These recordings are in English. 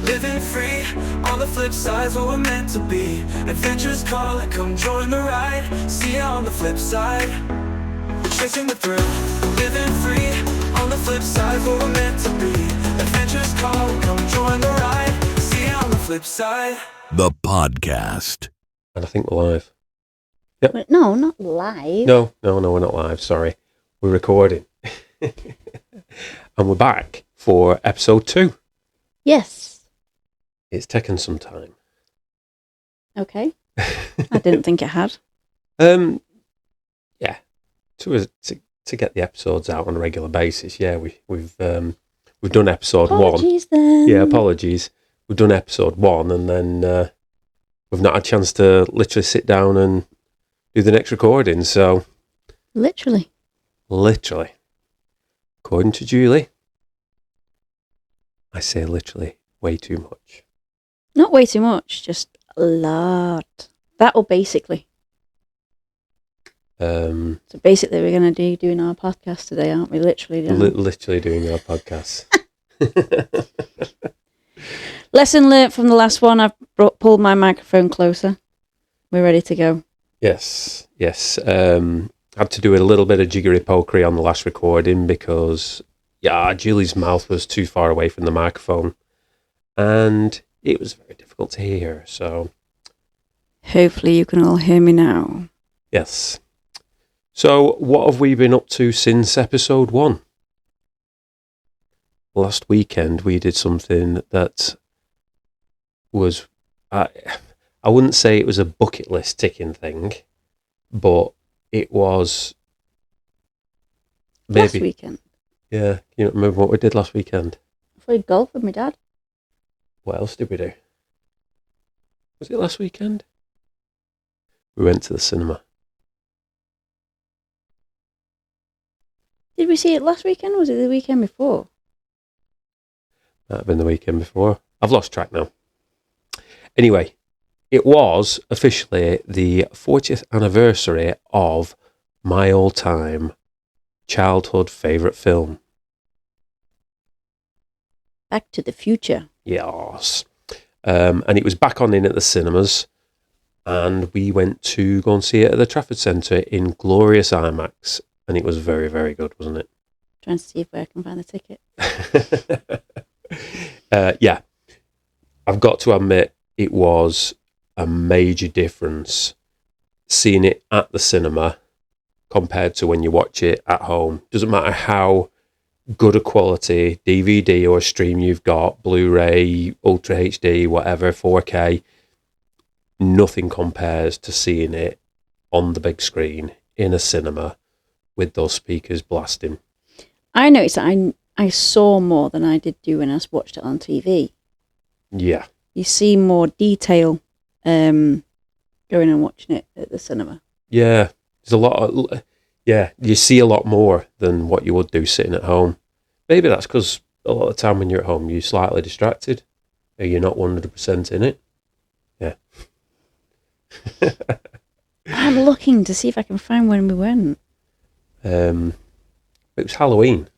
living free. On the flip side's what we're meant to be. Adventures calling, come join the ride. See ya on the flip side. We're chasing the thrill, living free. On the flip side's what we're meant to be. Adventures calling, come join the ride. See ya on the flip side. The podcast. And I think we're live. Yep. Wait, no, not live. No, we're not live. Sorry. We're recording. And we're back for episode 2. Yes. It's taken some time. Okay. I didn't think it had. Yeah. To get the episodes out on a regular basis. Yeah, we've done episode 1. Apologies then. Yeah, apologies. We've done episode 1 and then we've not had a chance to literally sit down and do the next recording, so... Literally. According to Julie, I say literally way too much. Not way too much, just a lot. That or basically. So basically we're going to be doing our podcast today, aren't we? Literally. Literally doing our podcast. Lesson learnt from the last one. I've pulled my microphone closer. We're ready to go. Yes. Had to do a little bit of jiggery pokery on the last recording because, Julie's mouth was too far away from the microphone and it was very difficult to hear, so... Hopefully you can all hear me now. Yes. So, what have we been up to since episode 1? Last weekend we did something that was... I wouldn't say it was a bucket list ticking thing, but... It was maybe last weekend. Yeah, you don't remember what we did last weekend? I played golf with my dad. What else did we do? Was it last weekend? We went to the cinema. Did we see it last weekend or was it the weekend before? Might have been the weekend before. I've lost track now. Anyway, it was officially the 40th anniversary of my all-time childhood favourite film. Back to the Future. Yes. And it was back on in at the cinemas, and we went to go and see it at the Trafford Centre in glorious IMAX, and it was very, very good, wasn't it? Trying to see if I can find the ticket. Yeah. I've got to admit, it was a major difference seeing it at the cinema compared to when you watch it at home. Doesn't matter how good a quality DVD or stream you've got, Blu-ray, Ultra HD, whatever, 4K, nothing compares to seeing it on the big screen in a cinema with those speakers blasting. I noticed that I saw more than I did do when I watched it on TV. Yeah. You see more detail going and watching it at the cinema. Yeah, there's a lot of, you see a lot more than what you would do sitting at home. Maybe that's because a lot of the time when you're at home, you're slightly distracted, or you're not 100% in it. Yeah. I'm looking to see if I can find when we went. It was Halloween.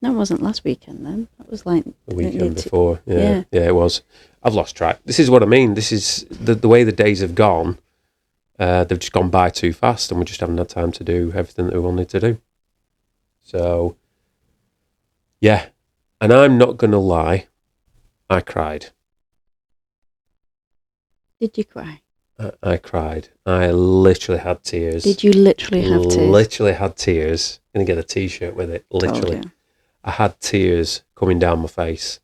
That wasn't last weekend then. That was like The weekend before. Yeah, it was. I've lost track. This is what I mean. This is the way the days have gone. They've just gone by too fast and we just haven't had time to do everything that we wanted to do. So, yeah. And I'm not going to lie. I cried. Did you cry? I cried. I literally had tears. Did you literally have tears? Literally had tears. I'm going to get a t-shirt with it. Literally. Told you. I had tears coming down my face.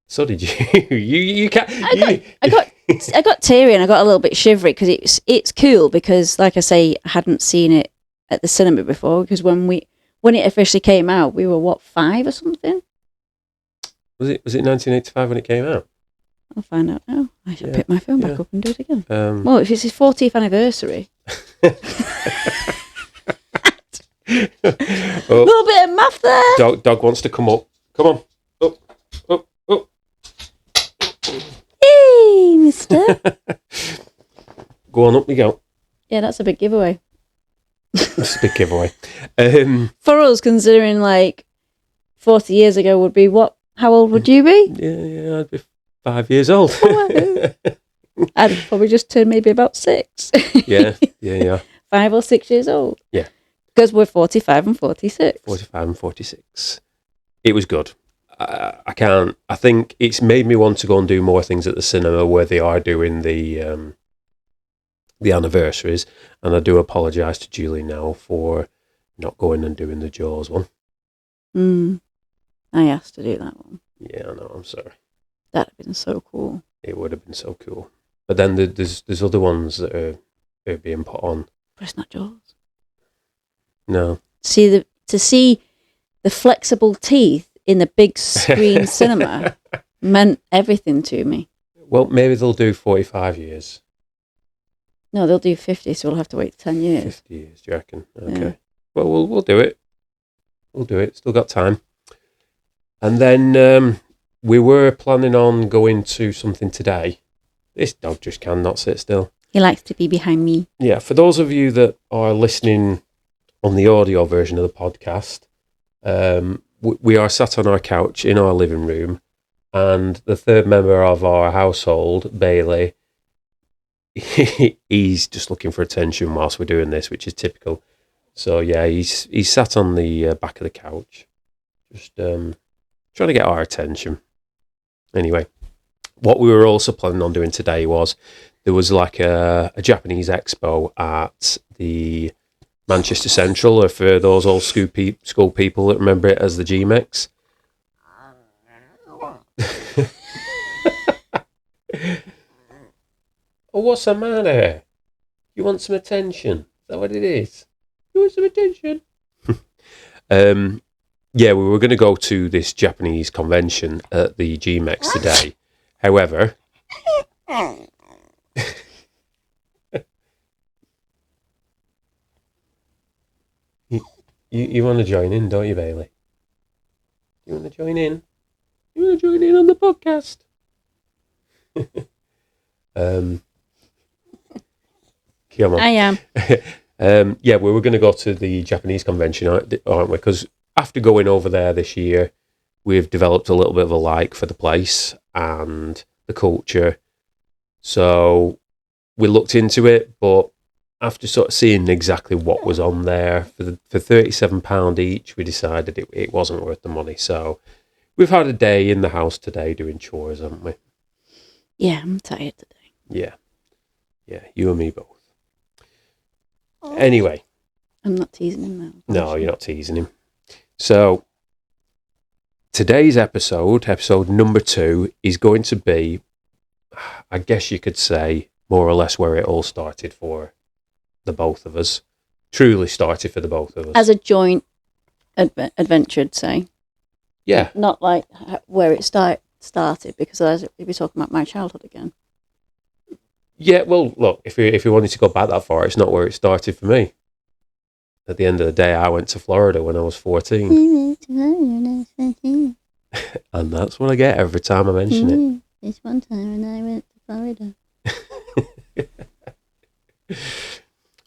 So did you. you can't. I got teary and I got a little bit shivery because it's cool because, like I say, I hadn't seen it at the cinema before because when it officially came out, we were 5 or something. Was it 1985 when it came out? I'll find out now. I should pick my phone back up and do it again. Well, if it's his 40th anniversary. A little bit of math there. Dog wants to come up. Come on. Up. Hey, mister. Go on, up we go. Yeah, that's a big giveaway. That's a big giveaway. For us, considering like 40 years ago would be what? How old would you be? Yeah, I'd be 5 years old. I'd probably just turned maybe about 6. Yeah. 5 or 6 years old. Yeah. Because we're 45 and 46. 45 and 46. It was good. I think it's made me want to go and do more things at the cinema where they are doing the anniversaries, and I do apologise to Julie now for not going and doing the Jaws one. I asked to do that one. Yeah, I know, I'm sorry. That'd have been so cool. It would have been so cool. But then there's other ones that are being put on. But it's not Jaws. No. To see the flexible teeth in the big screen cinema meant everything to me. Well, maybe they'll do 45 years. No, they'll do 50, so we'll have to wait 10 years. 50 years, do you reckon? Okay. Yeah. Well, we'll do it. We'll do it. Still got time. And then we were planning on going to something today. This dog just cannot sit still. He likes to be behind me. Yeah, for those of you that are listening on the audio version of the podcast, we are sat on our couch in our living room, and the third member of our household, Bailey, he's just looking for attention whilst we're doing this, which is typical. So yeah, he's sat on the back of the couch, just trying to get our attention. Anyway, what we were also planning on doing today was there was like a Japanese expo at the Manchester Central, or for those old school people that remember it as the GMX. Oh, what's the matter? You want some attention? Is that what it is? You want some attention? Yeah, we were going to go to this Japanese convention at the GMX today. However, you want to join in, don't you, Bailey? You want to join in? You want to join in on the podcast? Come on. I am. Yeah, we were going to go to the Japanese convention, aren't we? Because after going over there this year, we've developed a little bit of a like for the place and the culture. So we looked into it, but after sort of seeing exactly what was on there, for £37 each, we decided it wasn't worth the money. So we've had a day in the house today doing chores, haven't we? Yeah, I'm tired today. Yeah, you and me both. Anyway. I'm not teasing him now. No, you're not teasing him. So today's episode number 2, is going to be, I guess you could say, more or less where it all started for the both of us. Truly started for the both of us. As a joint adventure, I'd say. Yeah. Not like where it started, because you'd be talking about my childhood again. Yeah, well, look, if you wanted to go back that far, it's not where it started for me. At the end of the day, I went to Florida when I was 14. And that's what I get every time I mention it. This one time when I went to Florida.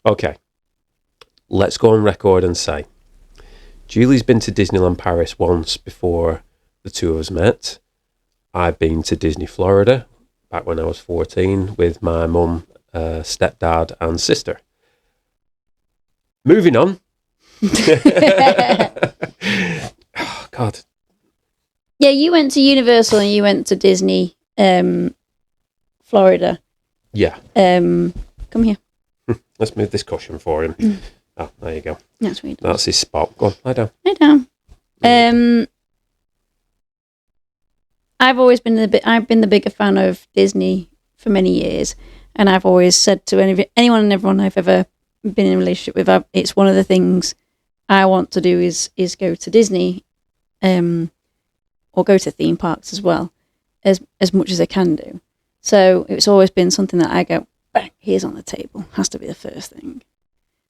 Okay. Let's go on record and say, Julie's been to Disneyland Paris once before the two of us met. I've been to Disney Florida back when I was 14 with my mum, stepdad and sister. Moving on. Oh, God. Yeah, you went to Universal and you went to Disney, Florida. Yeah. Come here. Let's move this cushion for him. Oh, there you go. That's weird. That's his spot. Go on, lie down. Lie down. I've always been I've been the bigger fan of Disney for many years, and I've always said to anyone and everyone I've ever been in a relationship with, it's one of the things I want to do is go to Disney, or go to theme parks as well, as much as I can do. So it's always been something that I go, bang, here's on the table. Has to be the first thing.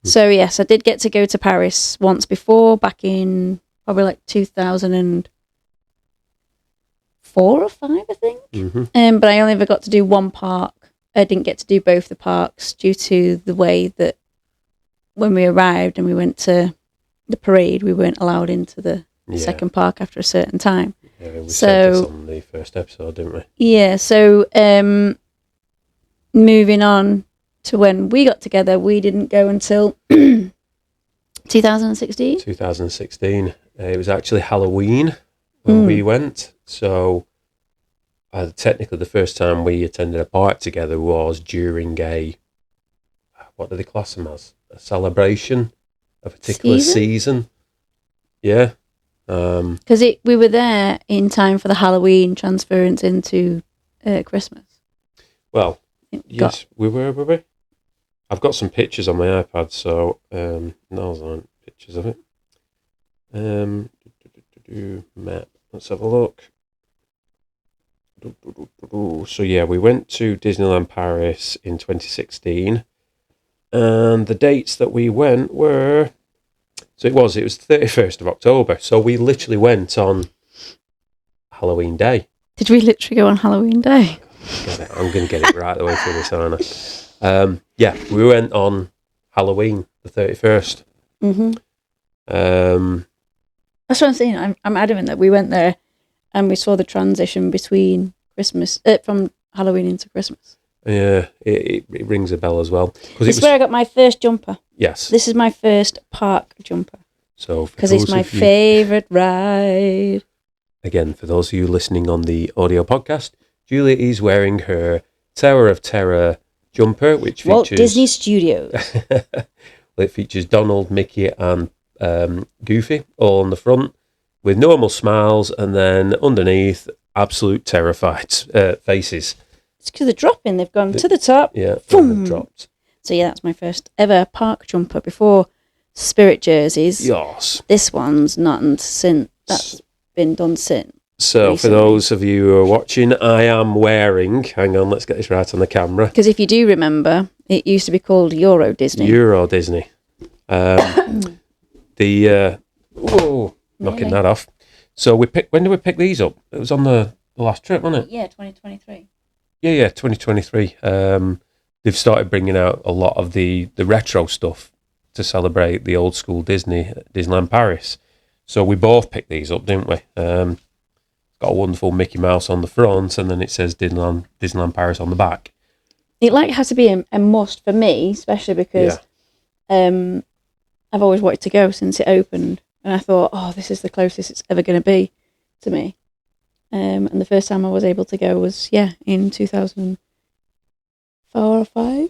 So yes, I did get to go to Paris once before, back in probably like 2004 or 5, I think. Mm-hmm. But I only ever got to do one park. I didn't get to do both the parks due to the way that when we arrived and we went to the parade, we weren't allowed into the second park after a certain time. Yeah, we said this So on the first episode, didn't we? yeah, so moving on to when we got together, we didn't go until 2016. 2016. It was actually Halloween when we went. So technically the first time we attended a park together was during what do they class them as? A celebration, a particular season. Yeah. Because we were there in time for the Halloween transference into Christmas. Well, yes, we were we? I've got some pictures on my iPad, so those aren't pictures of it. Map. Let's have a look. So yeah, we went to Disneyland Paris in 2016, and the dates that we went were. So it was 31st of October. So we literally went on Halloween Day. Did we literally go on Halloween Day? I'm going to get it right the way through this, aren't I? Yeah, we went on Halloween, the 31st. Mm-hmm. That's what I'm saying. I'm adamant that we went there and we saw the transition between Christmas, from Halloween into Christmas. Yeah, it rings a bell as well. This is where I got my first jumper. Yes. This is my first park jumper. So because it's my favourite ride. Again, for those of you listening on the audio podcast, Julia is wearing her Tower of Terror jumper, which features Walt Disney Studios. It features Donald, Mickey, and Goofy all on the front with normal smiles, and then underneath, absolute terrified faces. It's because they're dropping. They've gone to the top. Yeah, they've dropped. So yeah, that's my first ever park jumper before Spirit jerseys. Yes. This one's not since. That's been done since. So recently. For those of you who are watching, I am wearing, hang on, let's get this right on the camera. Because if you do remember, it used to be called Euro Disney. Euro Disney. Knocking that off. So when did we pick these up? It was on the last trip, wasn't it? Yeah, 2023. Yeah, 2023. They've started bringing out a lot of the retro stuff to celebrate the old school Disneyland Paris. So we both picked these up, didn't we? Got a wonderful Mickey Mouse on the front, and then it says Disneyland Paris on the back. It has to be a must for me, especially because I've always wanted to go since it opened, and I thought, this is the closest it's ever going to be to me. And the first time I was able to go was in 2004 or 5.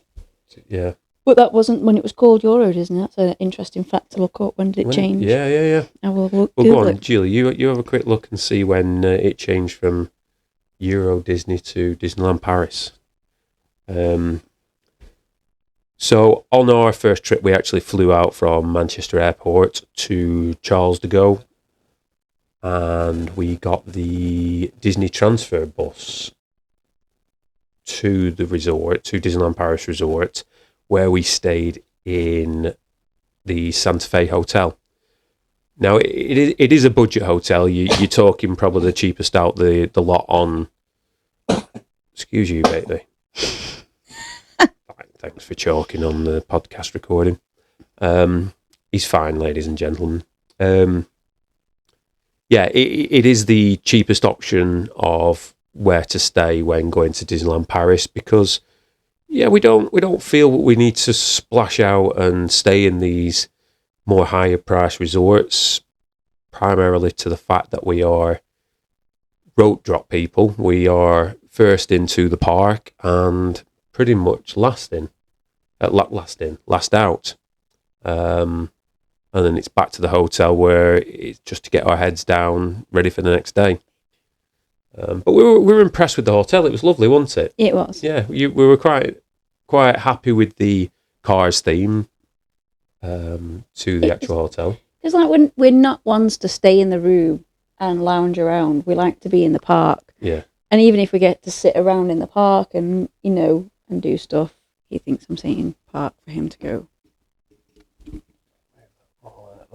Yeah. But that wasn't when it was called Euro Disney. That's an interesting fact to look up. When did it change? Yeah. I will Well, Google go on, it. Julie. You have a quick look and see when it changed from Euro Disney to Disneyland Paris. So on our first trip, we actually flew out from Manchester Airport to Charles de Gaulle, and we got the Disney transfer bus to the resort, to Disneyland Paris Resort, where we stayed in the Santa Fe Hotel. Now, it is a budget hotel. You're talking probably the cheapest out the lot on... Excuse you, baby. Thanks for choking on the podcast recording. He's fine, ladies and gentlemen. It is the cheapest option of where to stay when going to Disneyland Paris, because we don't feel we need to splash out and stay in these more higher price resorts, primarily to the fact that we are rope drop people. We are first into the park and pretty much last out. And then it's back to the hotel where it's just to get our heads down, ready for the next day. But we were impressed with the hotel. It was lovely, wasn't it? It was. Yeah, we were quite happy with the Cars theme to the actual hotel. It's like when we're not ones to stay in the room and lounge around. We like to be in the park. Yeah. And even if we get to sit around in the park and and do stuff, he thinks I'm saying park for him to go.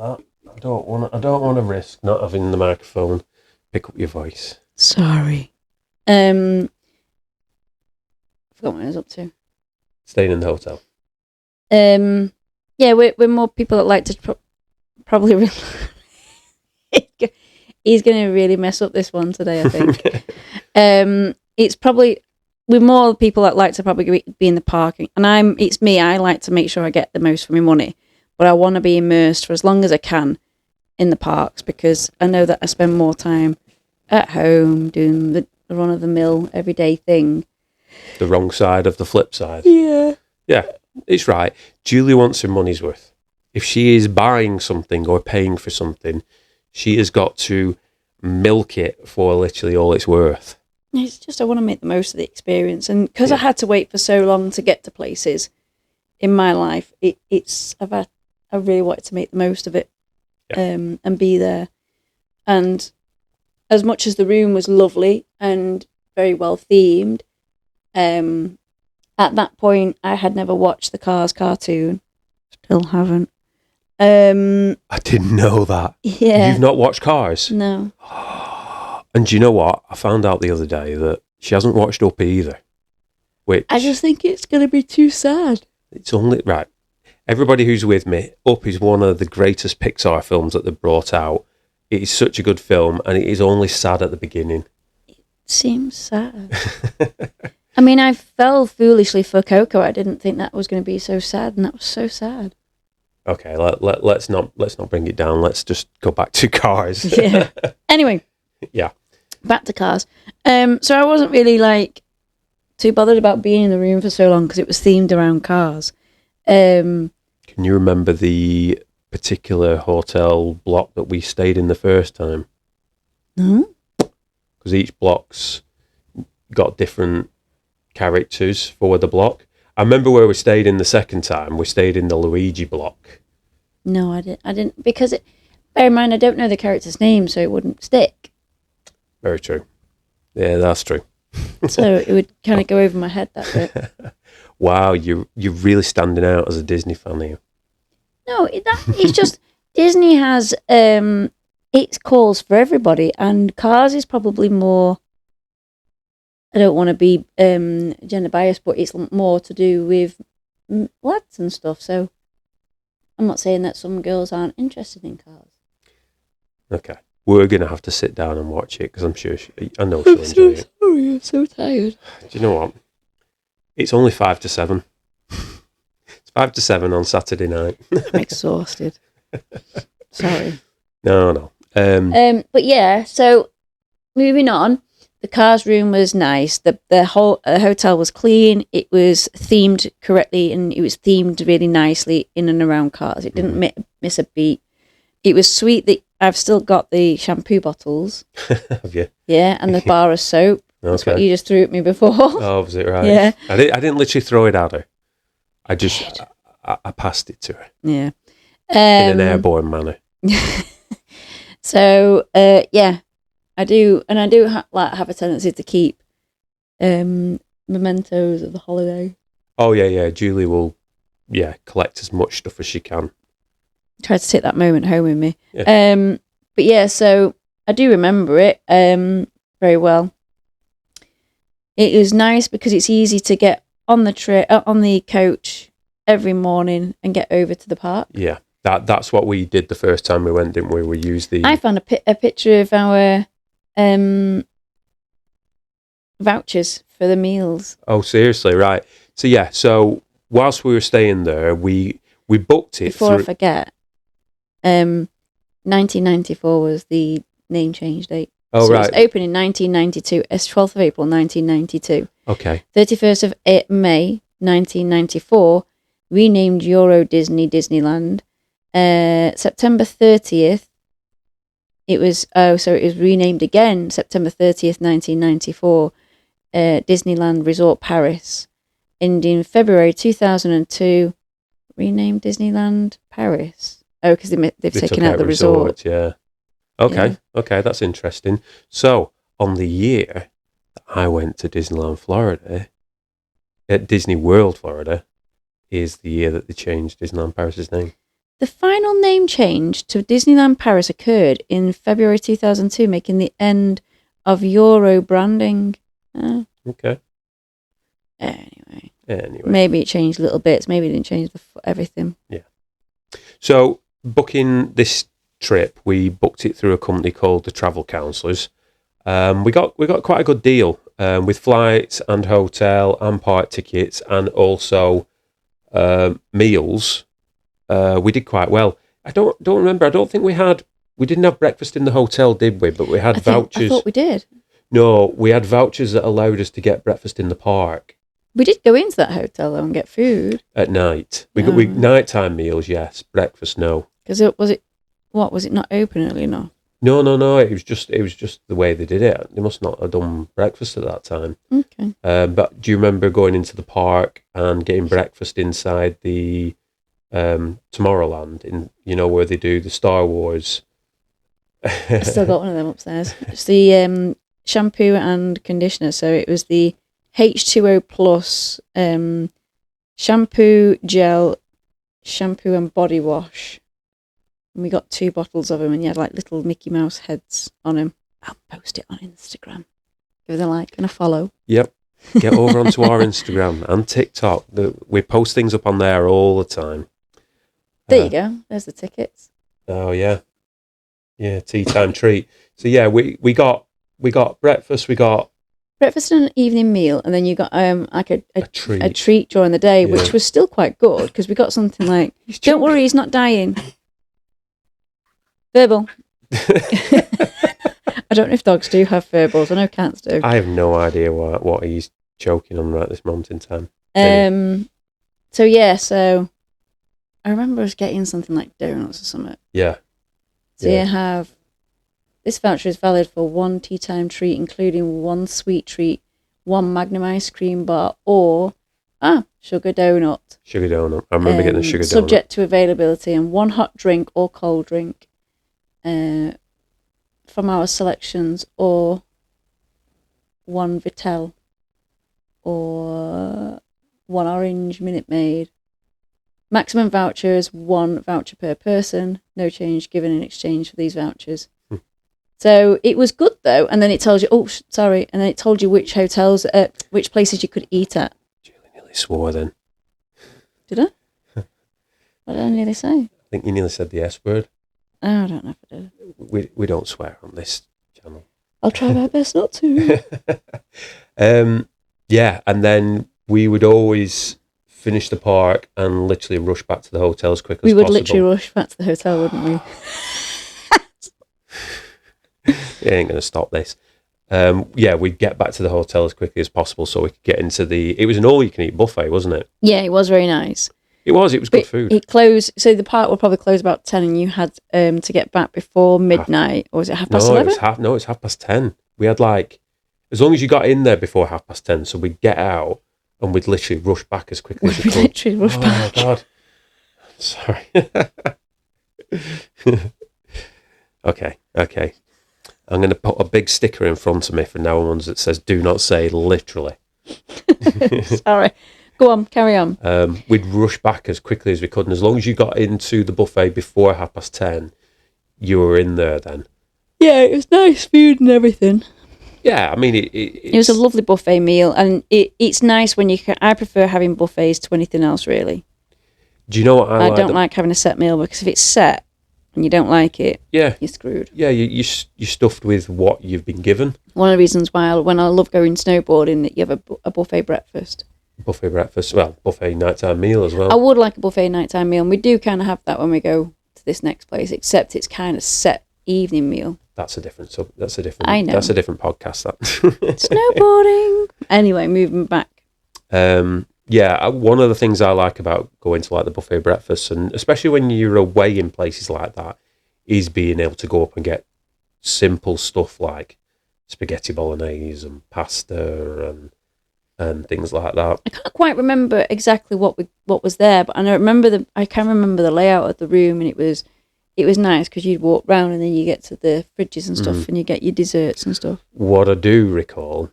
I don't want to risk not having the microphone pick up your voice. Sorry. I forgot what I was up to. Staying in the hotel. We're more people that like to probably. he's going to really mess up this one today, I think. It's probably with more people that like to probably be in the parking, and it's me. I like to make sure I get the most for my money, but I want to be immersed for as long as I can in the parks because I know that I spend more time at home doing the run-of-the-mill everyday thing. The wrong side of the flip side. Yeah. Yeah, it's right. Julie wants her money's worth. If she is buying something or paying for something, she has got to milk it for literally all it's worth. It's just I want to make the most of the experience, and because I had to wait for so long to get to places in my life, I really wanted to make the most of it, and be there. And as much as the room was lovely and very well themed, at that point I had never watched the Cars cartoon. Still haven't. I didn't know that. Yeah. You've not watched Cars? No. And do you know what? I found out the other day that she hasn't watched Up either. Which I just think it's going to be too sad. it's only right. Everybody who's with me, Up is one of the greatest Pixar films that they've brought out. It is such a good film, and it is only sad at the beginning. Seems sad. I mean, I fell foolishly for Coco. I didn't think that was going to be so sad, and that was so sad. Okay, let's not bring it down. Let's just go back to Cars. Yeah. Anyway. Yeah. Back to Cars. So I wasn't really too bothered about being in the room for so long because it was themed around cars. Can you remember the particular hotel block that we stayed in the first time? No. Because each block's got different characters for the block. I remember where we stayed in the second time. We stayed in the Luigi block. No, I didn't because bear in mind I don't know the character's name, so it wouldn't stick. Very true. Yeah, that's true. So it would kind of go over my head that bit. Wow, you're really standing out as a Disney fan here. No, it's just Disney has its calls for everybody, and Cars is probably more. I don't want to be gender biased, but it's more to do with lads and stuff. So I'm not saying that some girls aren't interested in Cars. Okay. We're going to have to sit down and watch it because I'm sure I know she'll enjoy it. Sorry, I'm so tired. Do you know what? It's only 5 to 7. It's 5 to 7 on Saturday night. I'm exhausted. Sorry. No. But yeah, so moving on, the Cars room was nice. The whole hotel was clean. It was themed correctly, and it was themed really nicely in and around Cars. It didn't miss a beat. It was sweet that I've still got the shampoo bottles. Have you? Yeah, and the bar of soap. That's what you just threw at me before. Oh, was it right? Yeah. I didn't literally throw it at her. I passed it to her. Yeah. In an airborne manner. So, yeah, I do. And I do have a tendency to keep mementos of the holiday. Oh, yeah. Julie will, collect as much stuff as she can. Try to take that moment home with me. Yeah. But yeah, so I do remember it very well. It was nice because it's easy to get on the coach every morning and get over to the park. Yeah, that's what we did the first time we went, didn't we? We used the. I found a picture of our vouchers for the meals. Oh, seriously, right? So whilst we were staying there, we booked it. Before I forget, 1994 was the name change date. Oh, so right. It was opened in 1992. It's 12th of April, 1992. Okay. 31st of May, 1994, renamed Euro Disneyland. September 30th, it was renamed again, September 30th, 1994, Disneyland Resort Paris. And in February 2002, renamed Disneyland Paris. Oh, because they've taken out the resort. Yeah. Okay. That's interesting. So, on the year that I went to Disneyland, Florida, at Disney World, Florida, is the year that they changed Disneyland Paris's name. The final name change to Disneyland Paris occurred in February 2002, making the end of Euro branding. Okay. Anyway. Maybe it changed little bits. Maybe it didn't change everything. Yeah. So, booking this trip, we booked it through a company called the Travel Counsellors. We got quite a good deal with flights and hotel and park tickets and also meals. We did quite well. I don't remember. I don't think we didn't have breakfast in the hotel, did we? But we had vouchers. I thought we did. No, we had vouchers that allowed us to get breakfast in the park. We did go into that hotel though and get food At night. We nighttime meals, yes. Breakfast, no. because was it not open early enough? No. It was just the way they did it. They must not have done breakfast at that time. Okay. But do you remember going into the park and getting breakfast inside the Tomorrowland, where they do the Star Wars? I still got one of them upstairs. It's the shampoo and conditioner. So it was the H2O plus shampoo, gel, shampoo and body wash. And we got 2 bottles of them, and you had like little Mickey Mouse heads on them. I'll post it on Instagram. Give it a like and a follow. Yep. Get over onto our Instagram and TikTok. We post things up on there all the time. There you go. There's the tickets. Oh yeah. Yeah, tea time treat. So yeah, we got breakfast, we got Breakfast and an evening meal, and then you got like a treat during the day, which was still quite good because we got something like, "Don't worry, he's not dying." Verbal. I don't know if dogs do have verbals. I know cats do. I have no idea what he's choking on right this moment in time. So I remember us getting something like donuts or something. Yeah. So you have, this voucher is valid for 1 tea time treat, including 1 sweet treat, 1 Magnum ice cream bar, or sugar donut. Sugar donut. I remember getting the sugar donut. Subject to availability, and 1 hot drink or cold drink from our selections, or 1 Vittel, or 1 orange Minute Maid. Maximum vouchers, 1 voucher per person. No change given in exchange for these vouchers. So it was good though, and then it tells you. And then it told you which hotels, which places you could eat at. Julie nearly swore then. Did I? What did I nearly say? I think you nearly said the S word. Oh, I don't know if I did. We don't swear on this channel. I'll try my best not to. Yeah, and then we would always finish the park and literally rush back to the hotel as quick as possible. We would literally rush back to the hotel, wouldn't we? It ain't going to stop this. We'd get back to the hotel as quickly as possible so we could get into it was an all-you-can-eat buffet, wasn't it? Yeah, it was very nice. It was good food. It closed, so the park would probably close about 10, and you had to get back before midnight, or was it 11:30? It's 10:30. We had as long as you got in there before 10:30, so we'd get out and we'd literally rush back as quickly as we could. Literally rush back. Oh, my God. Sorry. Okay. I'm going to put a big sticker in front of me from now on that says, "Do not say literally." Sorry. Go on, carry on. We'd rush back as quickly as we could, and as long as you got into the buffet before 10:30, you were in there then. Yeah, it was nice food and everything. Yeah, I mean, it was a lovely buffet meal, and it's nice when I prefer having buffets to anything else, really. Do you know what I don't like having a set meal, because if it's set and you don't like it, you're screwed. Yeah, you're stuffed with what you've been given. One of the reasons why when I love going snowboarding, that you have a buffet breakfast. Buffet breakfast, buffet nighttime meal as well. I would like a buffet nighttime meal, and we do kind of have that when we go to this next place, except it's kind of set evening meal. That's a different. I know. That's a different podcast. That Snowboarding. Anyway, moving back. One of the things I like about going to the buffet breakfast, and especially when you're away in places like that, is being able to go up and get simple stuff like spaghetti bolognese and pasta and things like that. I can't quite remember exactly what was there, but I can remember the layout of the room, and it was nice because you'd walk round and then you get to the fridges and stuff, and you get your desserts and stuff. What I do recall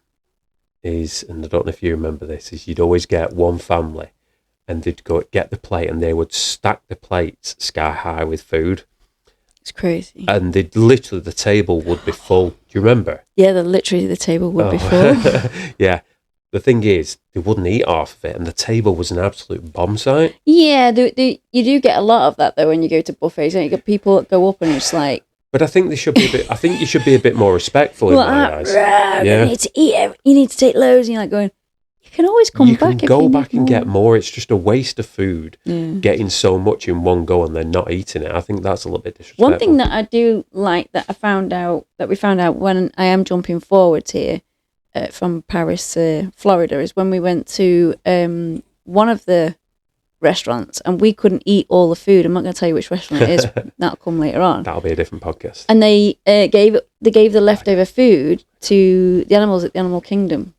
is, and I don't know if you remember this, is you'd always get one family and they'd go get the plate and they would stack the plates sky high with food. It's crazy. And the table would be full. Do you remember? Yeah, the table would be full. Yeah. the thing is, they wouldn't eat half of it, and the table was an absolute bomb site. Yeah, you do get a lot of that though when you go to buffets. Don't you get people that go up and it's like. But I think they should be a bit. I think you should be a bit more respectful in my eyes. You need to eat. You need to take loads, and you're like going. You can always come You back. can go back and get more. It's just a waste of food. Yeah. Getting so much in one go and then not eating it. I think that's a little bit disrespectful. One thing that I do like that we found out when I am jumping forwards here from Paris, Florida, is when we went to one of the restaurants and we couldn't eat all the food. I'm not going to tell you which restaurant it is. That'll come later on. That'll be a different podcast. And they gave the leftover food to the animals at the Animal Kingdom.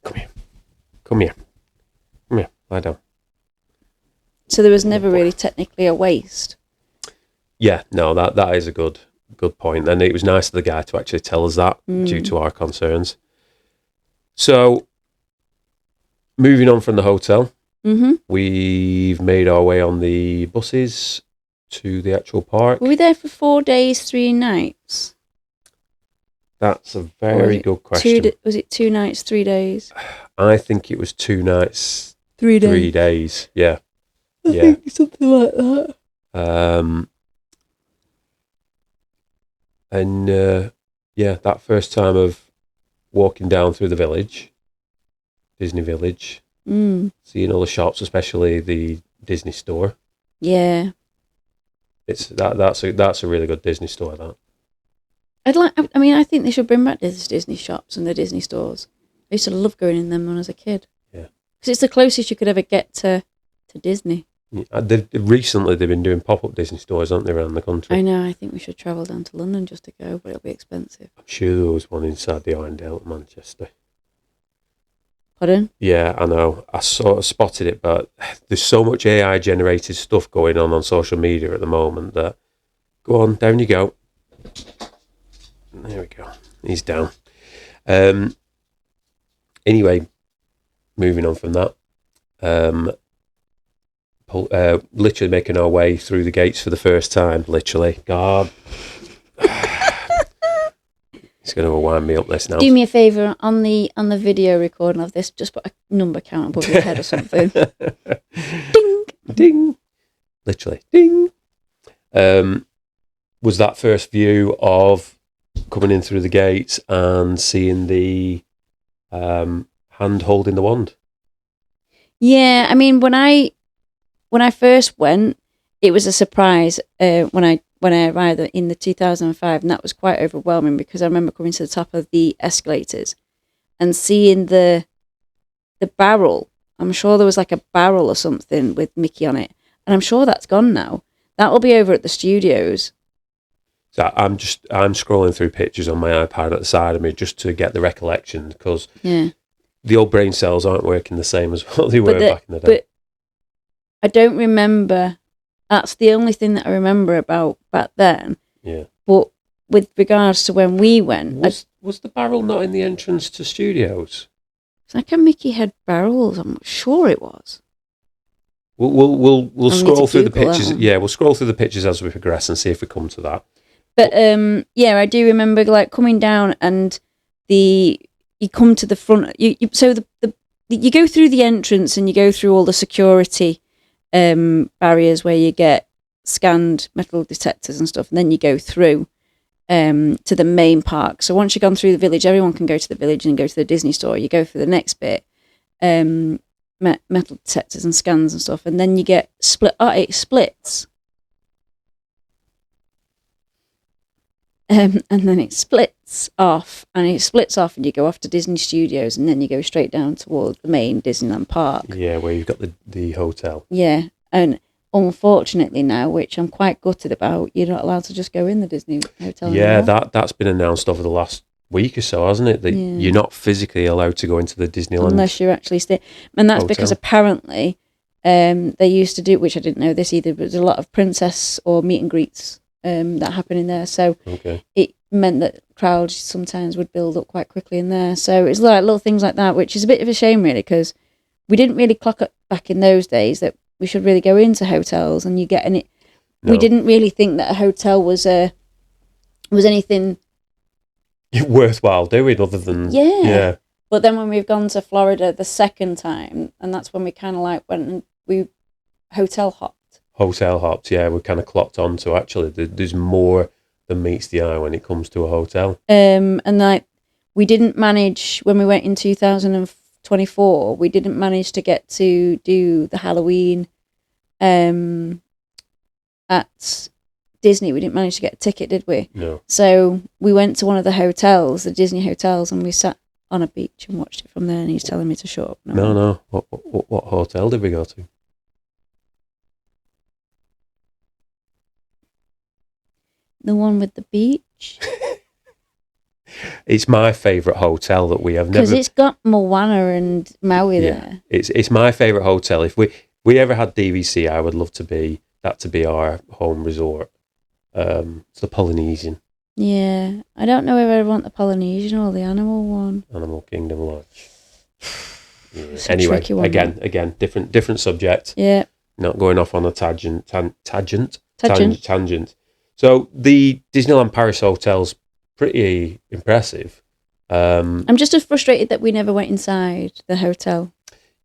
Come here. Lie down. So there was never really technically a waste. Yeah, no, that is a good point. And it was nice of the guy to actually tell us that due to our concerns. So, moving on from the hotel, we've made our way on the buses to the actual park. Were we there for 4 days, 3 nights? That's a very good question. Was it 2 nights, 3 days? I think it was 2 nights, 3 days. 3 days. Yeah. I think something like that. That first time of walking down through the village, Disney Village, seeing all the shops, especially the Disney store. Yeah. That's a really good Disney store, that. I think they should bring back these Disney shops and the Disney stores. I used to love going in them when I was a kid. Yeah. Because it's the closest you could ever get to Disney. Yeah, recently they've been doing pop-up Disney stores, haven't they, around the country? I know. I think we should travel down to London just to go, but it'll be expensive. I'm sure there was one inside the Irondale at Manchester. Pardon? Yeah, I know. I sort of spotted it, but there's so much AI-generated stuff going on social media at the moment that... Go on, down you go. There we go. He's down. Anyway, moving on from that. Literally making our way through the gates for the first time. Literally. God. It's going to wind me up this now. Do me a favour, on the video recording of this, just put a number count above your head or something. Ding! Ding! Literally. Ding! Was that first view of coming in through the gates and seeing the hand holding the wand? Yeah, I mean, when I first went, it was a surprise when I arrived in the 2005, and that was quite overwhelming because I remember coming to the top of the escalators and seeing the barrel. I'm sure there was like a barrel or something with Mickey on it, and I'm sure that's gone now. That will be over at the studios. So I'm scrolling through pictures on my iPad at the side of me just to get the recollection, because the old brain cells aren't working the same as what they were back in the day. But I don't remember. That's the only thing that I remember about back then. Yeah. But with regards to when we went, was the barrel not in the entrance to studios? It's like a Mickey head barrel. I'm not sure it was. We'll scroll through the Google pictures. Yeah, we'll scroll through the pictures as we progress and see if we come to that. But I do remember like coming down and you come to the front. You go through the entrance and you go through all the security barriers where you get scanned metal detectors and stuff, and then you go through to the main park. So once you've gone through the village, everyone can go to the village and go to the Disney store. You go for the next bit, metal detectors and scans and stuff, and then you get split. It splits. And then it splits off, and you go off to Disney Studios, and then you go straight down toward the main Disneyland Park. Yeah, where you've got the hotel. Yeah, and unfortunately now, which I'm quite gutted about, you're not allowed to just go in the Disney hotel Yeah, anymore. that's been announced over the last week or so, hasn't it? That you're not physically allowed to go into the Disneyland unless you're actually staying. And that's hotel. because apparently they used to do, which I didn't know this either, but there's a lot of princess or meet and greets that happen in there. So it meant that crowds sometimes would build up quite quickly in there. So it's like little things like that, which is a bit of a shame really, because we didn't really clock up back in those days that we should really go into hotels and you get in it. No. We didn't really think that a hotel was anything worthwhile doing other than But then when we've gone to Florida the second time, and that's when we kind of like went and we hotel hopped. Hotel hopped, yeah. We kind of clocked on to actually there's more than meets the eye when it comes to a hotel. And like we didn't manage when we went in 2024. We didn't manage to get to do the Halloween at Disney. We didn't manage to get a ticket, did we? No. So we went to one of the hotels, the Disney hotels, and we sat on a beach and watched it from there. And he's telling me to shut up. No. What hotel did we go to? The one with the beach. It's my favourite hotel that we have never. Because it's got Moana and Maui there. It's my favourite hotel. If we ever had DVC, I would love to be our home resort. It's the Polynesian. Yeah, I don't know if I want the Polynesian or the animal one. Animal Kingdom Lodge. Yeah. It's a Anyway, tricky one, again, different subject. Yeah. Not going off on a tangent. So the Disneyland Paris hotel's pretty impressive. I'm just as frustrated that we never went inside the hotel.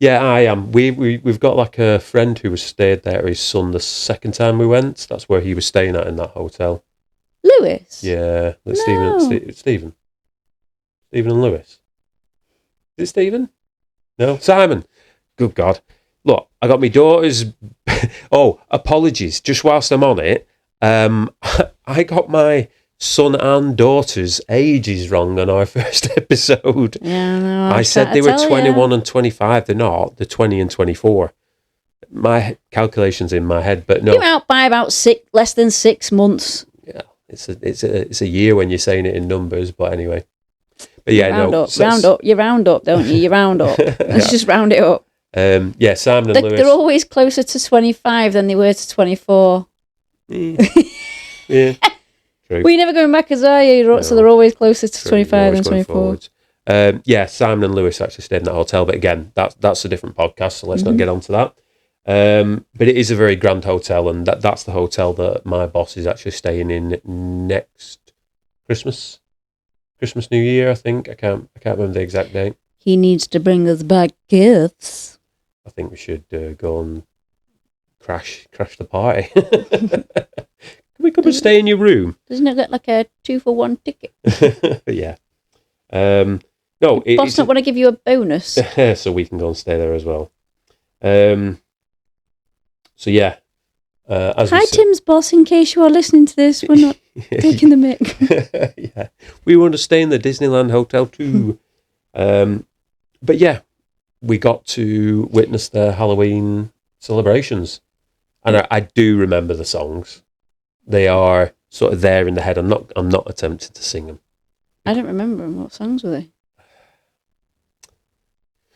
Yeah, I am. We've got like a friend who was stayed there. His son the second time we went. That's where he was staying at in that hotel. Lewis? Yeah, No. Stephen and Lewis. Is it Stephen? No, Simon. Good God! Look, I got my daughter's. Oh, apologies. Just whilst I'm on it, I got my son and daughter's ages wrong on our first episode. Yeah, no, I said they were 21 and 25. They're not. They're 20 and 24. My calculations in my head, but no. You're out by about less than 6 months. Yeah, it's a year when you're saying it in numbers, but anyway. But yeah, round no. up. You round up, don't you? You round up. Let's just round it up. Yeah, Simon and Lewis. They're always closer to 25 than they were to 24. Yeah. True. Well, you're never going backwards, are you? No. So they're always closer to True, 25 always than going 24. forwards. Yeah, Simon and Lewis actually stayed in that hotel, but again, that's a different podcast, so let's not get onto that. But it is a very grand hotel, and that's the hotel that my boss is actually staying in next Christmas, New Year. I think I can't remember the exact date. He needs to bring us back gifts. I think we should go and crash the party. Can we come and stay in your room? Doesn't it get like a 2-for-1 ticket? Yeah. No, Boss not want to give you a bonus. So we can go and stay there as well. So yeah. Hi, Tim's boss. In case you are listening to this, we're not taking the mic. Yeah, we want to stay in the Disneyland hotel too. But yeah, we got to witness the Halloween celebrations, and I do remember the songs. They are sort of there in the head. I'm not attempting to sing them. I don't remember them. What songs were they?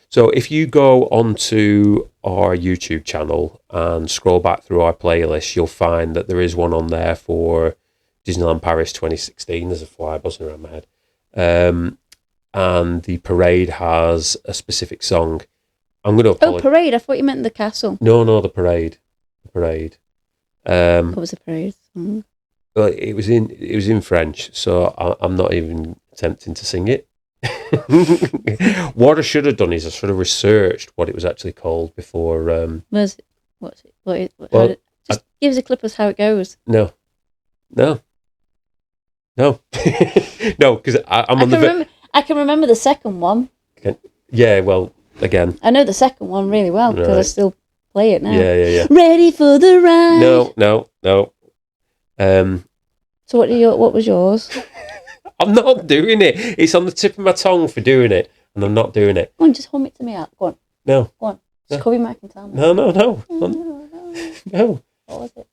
So if you go onto our YouTube channel and scroll back through our playlist, you'll find that there is one on there for Disneyland Paris 2016. There's a fly buzzing around my head. And the parade has a specific song. I'm going to apologize. Oh, parade. I thought you meant the castle. No, the parade. What was the parade song? Well, it was in French, so I'm not even attempting to sing it. What I should have done is I should have researched what it was actually called before. What's it? Well, just give us a clip of how it goes. No, because I'm on the. I can remember the second one. Yeah, well, again, I know the second one really well because I Right. still play it now. Yeah. Ready for the ride. No. So what was yours? I'm not doing it. It's on the tip of my tongue for doing it, and I'm not doing it. Go on, just hum it to me out. Go on. No. Go on. Just No. cover your mic and tell me. No. No. What was it?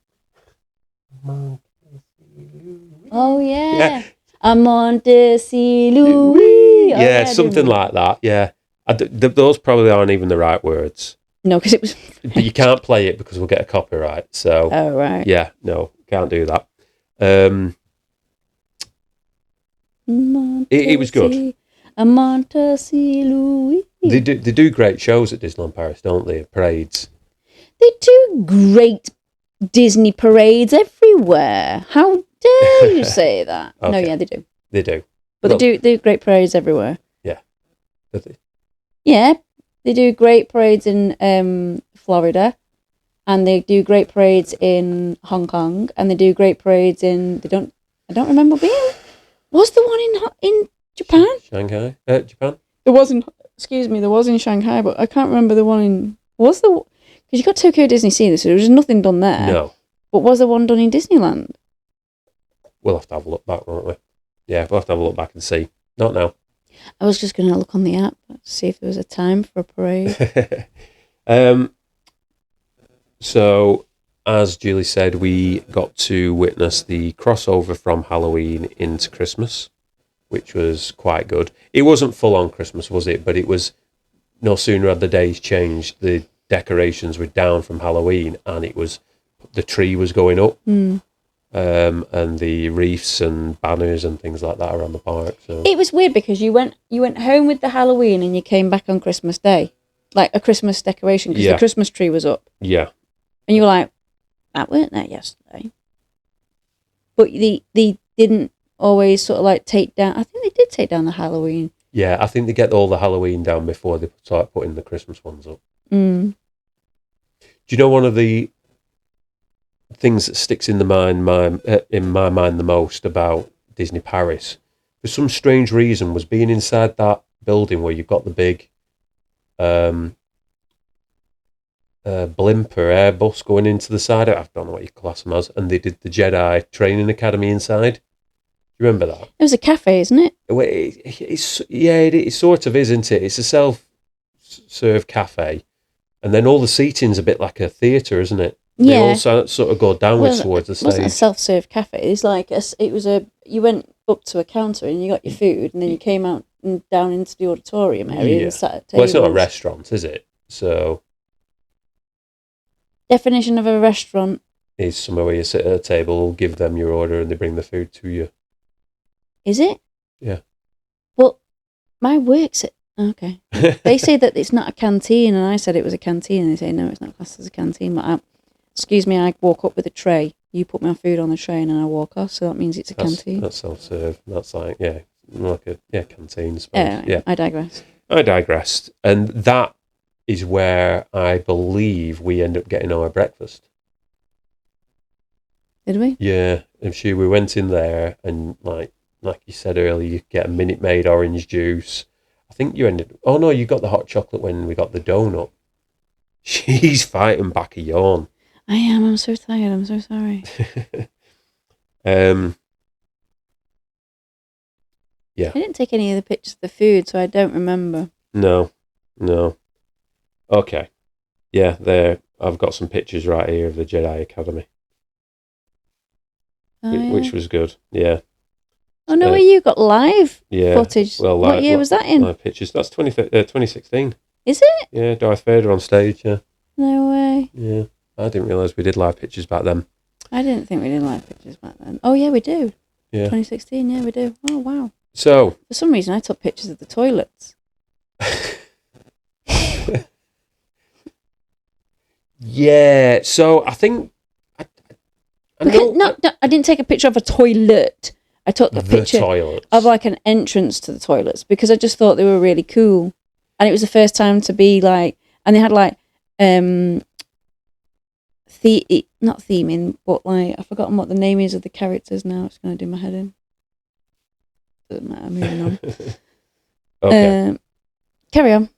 Oh yeah. I'm on to see Louis. Oh, Yeah, I something do. like that. Yeah, those probably aren't even the right words. No, because it was. But you can't play it because we'll get a copyright. So Oh right. yeah, no, can't do that. It was good. I'm on to see Louis. They do great shows at Disneyland Paris, don't they? Parades. They do great Disney parades everywhere. How dare you say that? No, Okay. yeah, they do. They do. But Well, they do great parades everywhere. Yeah. Yeah, they do great parades in Florida, and they do great parades in Hong Kong, and they do great parades in. I don't remember being. Was the one in Japan? Shanghai, Japan. There was in. Excuse me, there was in Shanghai, but I can't remember the one in. Was the because you got Tokyo Disney Sea, so there was nothing done there. No, But was there one done in Disneyland? we'll have to have a look back, won't we? Yeah, we'll have to have a look back and see. Not now. I was just going to look on the app to see if there was a time for a parade. So, as Julie said, we got to witness the crossover from Halloween into Christmas, which was quite good. It wasn't full on Christmas, was it? But it was. No sooner had the days changed, the decorations were down from Halloween, and the tree was going up, and the wreaths and banners and things like that around the park. So It was weird because you went home with the Halloween and you came back on Christmas Day, like a Christmas decoration because Yeah. the Christmas tree was up, yeah, and you were like, "That weren't there yesterday." But they didn't always sort of like take down. I think they did take down the Halloween. yeah. I think they get all the Halloween down before they start putting the Christmas ones up. Mm. Do you know one of the things that sticks in my mind the most about Disney Paris, for some strange reason, was being inside that building where you've got the big blimp or Airbus going into the side. I don't know what you class them as, and they did the Jedi Training Academy inside. You remember that? It was a cafe, isn't it? It sort of is, isn't it? It's a self-serve cafe, and then all the seating's a bit like a theatre, isn't it? They Yeah. all sort of go downwards towards the It wasn't a stage. self-serve cafe. It's like you went up to a counter and you got your food, and then you came out and down into the auditorium area Yeah. and sat at tables. Well, it's not a restaurant, is it? So Definition of a restaurant. it's somewhere where you sit at a table, give them your order, and they bring the food to you. Is it? Yeah. Well, my work's at... Okay. They say that it's not a canteen, and I said it was a canteen, and they say, no, it's not classed as a canteen. But excuse me, I walk up with a tray. You put my food on the tray, and I walk off, so that means it's a canteen. That's self-serve. That's like a canteen, I suppose. Yeah. I digress. I digressed. And that is where I believe we end up getting our breakfast. Did we? Yeah, I'm sure we went in there and like you said earlier, you get a Minute Maid orange juice. I think you ended. Oh no, you got the hot chocolate when we got the donut. She's fighting back a yawn. I am. I'm so tired. I'm so sorry. Yeah. I didn't take any of the pictures of the food, so I don't remember. No. Okay. Yeah, there. I've got some pictures right here of the Jedi Academy, Oh, yeah. which was good. Yeah. Oh no, you got live Yeah. footage. Well, What year was that in? Live pictures. That's 2016. Is it? Yeah, Darth Vader on stage. Yeah. No way. Yeah. I didn't realise we did live pictures back then. I didn't think we did live pictures back then. Oh yeah, we do. Yeah. 2016. Yeah, we do. Oh wow. So. For some reason, I took pictures of the toilets. Yeah. So I think. No, I didn't take a picture of a toilet. I took a picture toilets. of like an entrance to the toilets because I just thought they were really cool, and it was the first time to be like, and they had like not theming, but like I've forgotten what the name is of the characters now. It's going to do my head in. Doesn't matter. Moving on. Okay. Carry on.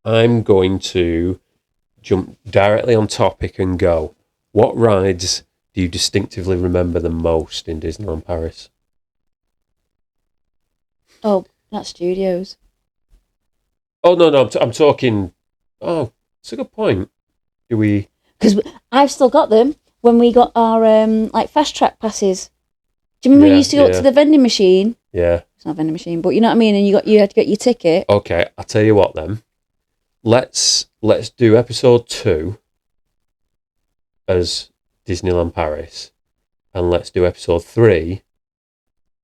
I'm going to jump directly on topic and go. What rides do you distinctively remember the most in Disneyland Paris? Oh, not studios. Oh no, I'm talking. Oh, it's a good point. Do we? Because I've still got them when we got our like fast track passes. Do you remember you used to go up to the vending machine? Yeah. It's not a vending machine, but you know what I mean. And you had to get your ticket. Okay, I'll tell you what then. Let's do episode 2 as Disneyland Paris, and let's do episode 3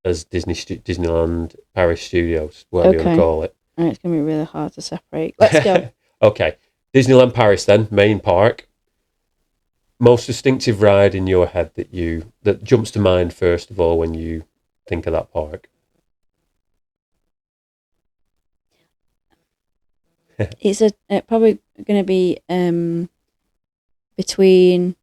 as Disneyland Paris Studios, whatever you want to call it. Right, it's gonna be really hard to separate. Let's go. Okay, Disneyland Paris then, main park. Most distinctive ride in your head that jumps to mind first of all when you think of that park. It's probably going to be between.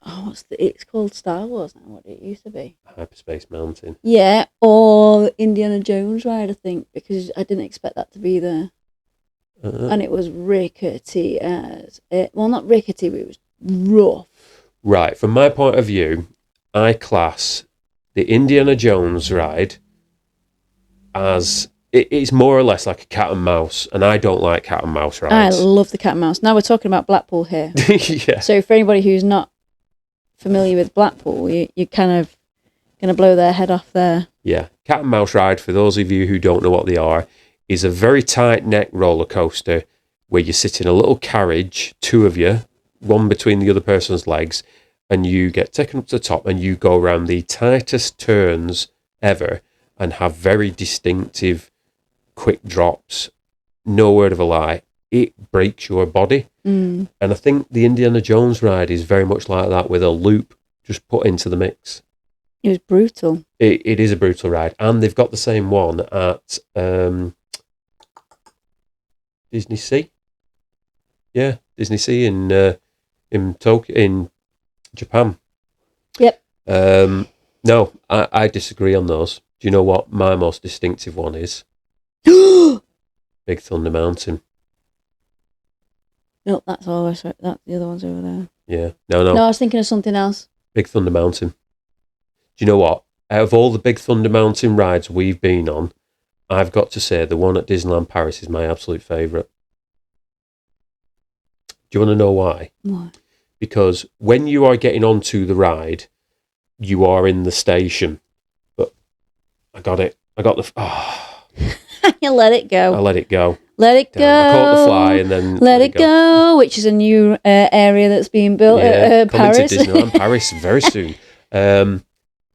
Oh, it's called Star Wars now. What it used to be. Hyperspace Mountain. Yeah, or Indiana Jones ride, I think, because I didn't expect that to be there. And it was rickety as it. Well, not rickety, but it was rough. Right. From my point of view, I class the Indiana Jones ride as it's more or less like a cat and mouse, and I don't like cat and mouse I rides. love the cat and mouse. Now we're talking about Blackpool here. Yeah. So for anybody who's not familiar with Blackpool, you're kind of going to blow their head off there. Yeah. Cat and mouse ride, for those of you who don't know what they are, is a very tight neck roller coaster where you sit in a little carriage, two of you, one between the other person's legs, and you get taken up to the top and you go around the tightest turns ever and have very distinctive quick drops. No word of a lie. It breaks your body. And I think the Indiana Jones ride is very much like that, with a loop just put into the mix. It was brutal. It is a brutal ride. And they've got the same one at Disney Sea. Yeah, Disney Sea in Tokyo, in Japan. Yep. No, I disagree on those. Do you know what my most distinctive one is? Big Thunder Mountain. No, that's always right. That the other one's over there. Yeah. No. No, I was thinking of something else. Big Thunder Mountain. Do you know what? Out of all the Big Thunder Mountain rides we've been on, I've got to say the one at Disneyland Paris is my absolute favourite. Do you want to know why? Why? Because when you are getting onto the ride, you are in the station. But I got it. I got the... You let it go. I let it go. Let it go. I caught the fly and then let it go, which is a new area that's being built at coming Paris. to Disneyland Paris very soon.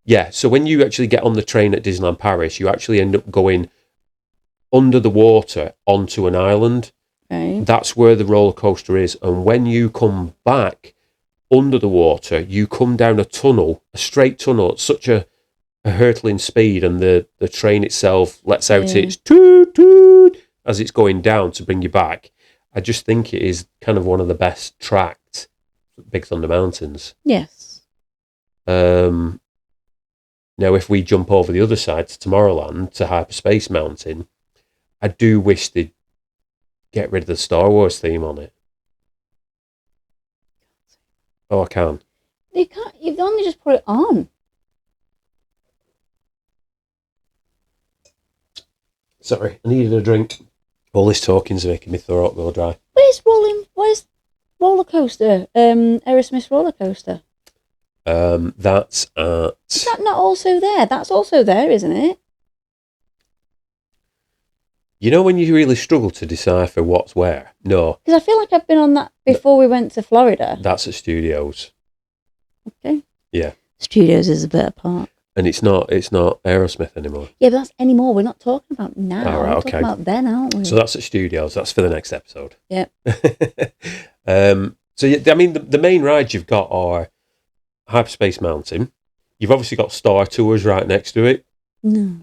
Yeah, so when you actually get on the train at Disneyland Paris, you actually end up going under the water onto an island. Right. That's where the roller coaster is. And when you come back under the water, you come down a tunnel, a straight tunnel at such a hurtling speed, and the train itself lets out its toot toot as it's going down to bring you back. I just think it is kind of one of the best tracked Big Thunder Mountains. Yes. Now, if we jump over the other side to Tomorrowland, to Hyperspace Mountain, I do wish they'd get rid of the Star Wars theme on it. Oh, I can. You can't. You've only just put it on. Sorry, I needed a drink. All this talking's making my throat go dry. Where's roller coaster? Aerosmith's roller coaster. That's at... Is that not also there? That's also there, isn't it? You know when you really struggle to decipher what's where? No. Because I feel like I've been on that before we went to Florida. That's at Studios. Okay. Yeah. Studios is a better park. And it's not Aerosmith anymore. Yeah, but that's anymore. We're not talking about now. All right, We're okay. talking about then, aren't we? So that's at Studios. That's for the next episode. Yep. So, yeah, I mean, the main rides you've got are Hyperspace Mountain. You've obviously got Star Tours right next to it. No.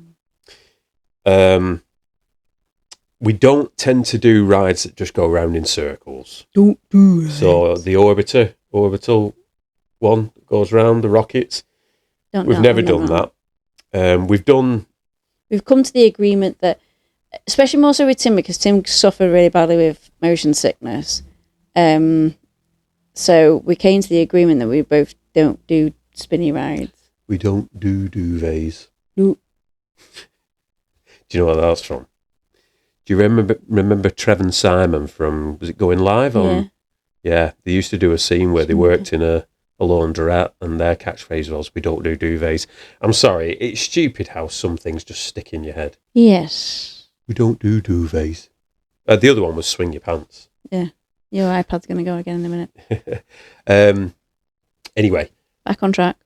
We don't tend to do rides that just go around in circles. Don't do it. So the orbital one goes around, the rockets. We've never done that. We've come to the agreement that, especially more so with Tim, because Tim suffered really badly with motion sickness. So we came to the agreement that we both don't do spinny rides. We don't do duvets. No. Do you know what that's from? Do you remember Trevor and Simon from, was it Going Live on? Yeah, they used to do a scene where they worked in a laundrette, and their catchphrase was, "We don't do duvets." I'm sorry, it's stupid how some things just stick in your head. Yes. We don't do duvets. The other one was Swing Your Pants. Yeah. Your iPad's going to go again in a minute. Anyway. Back on track.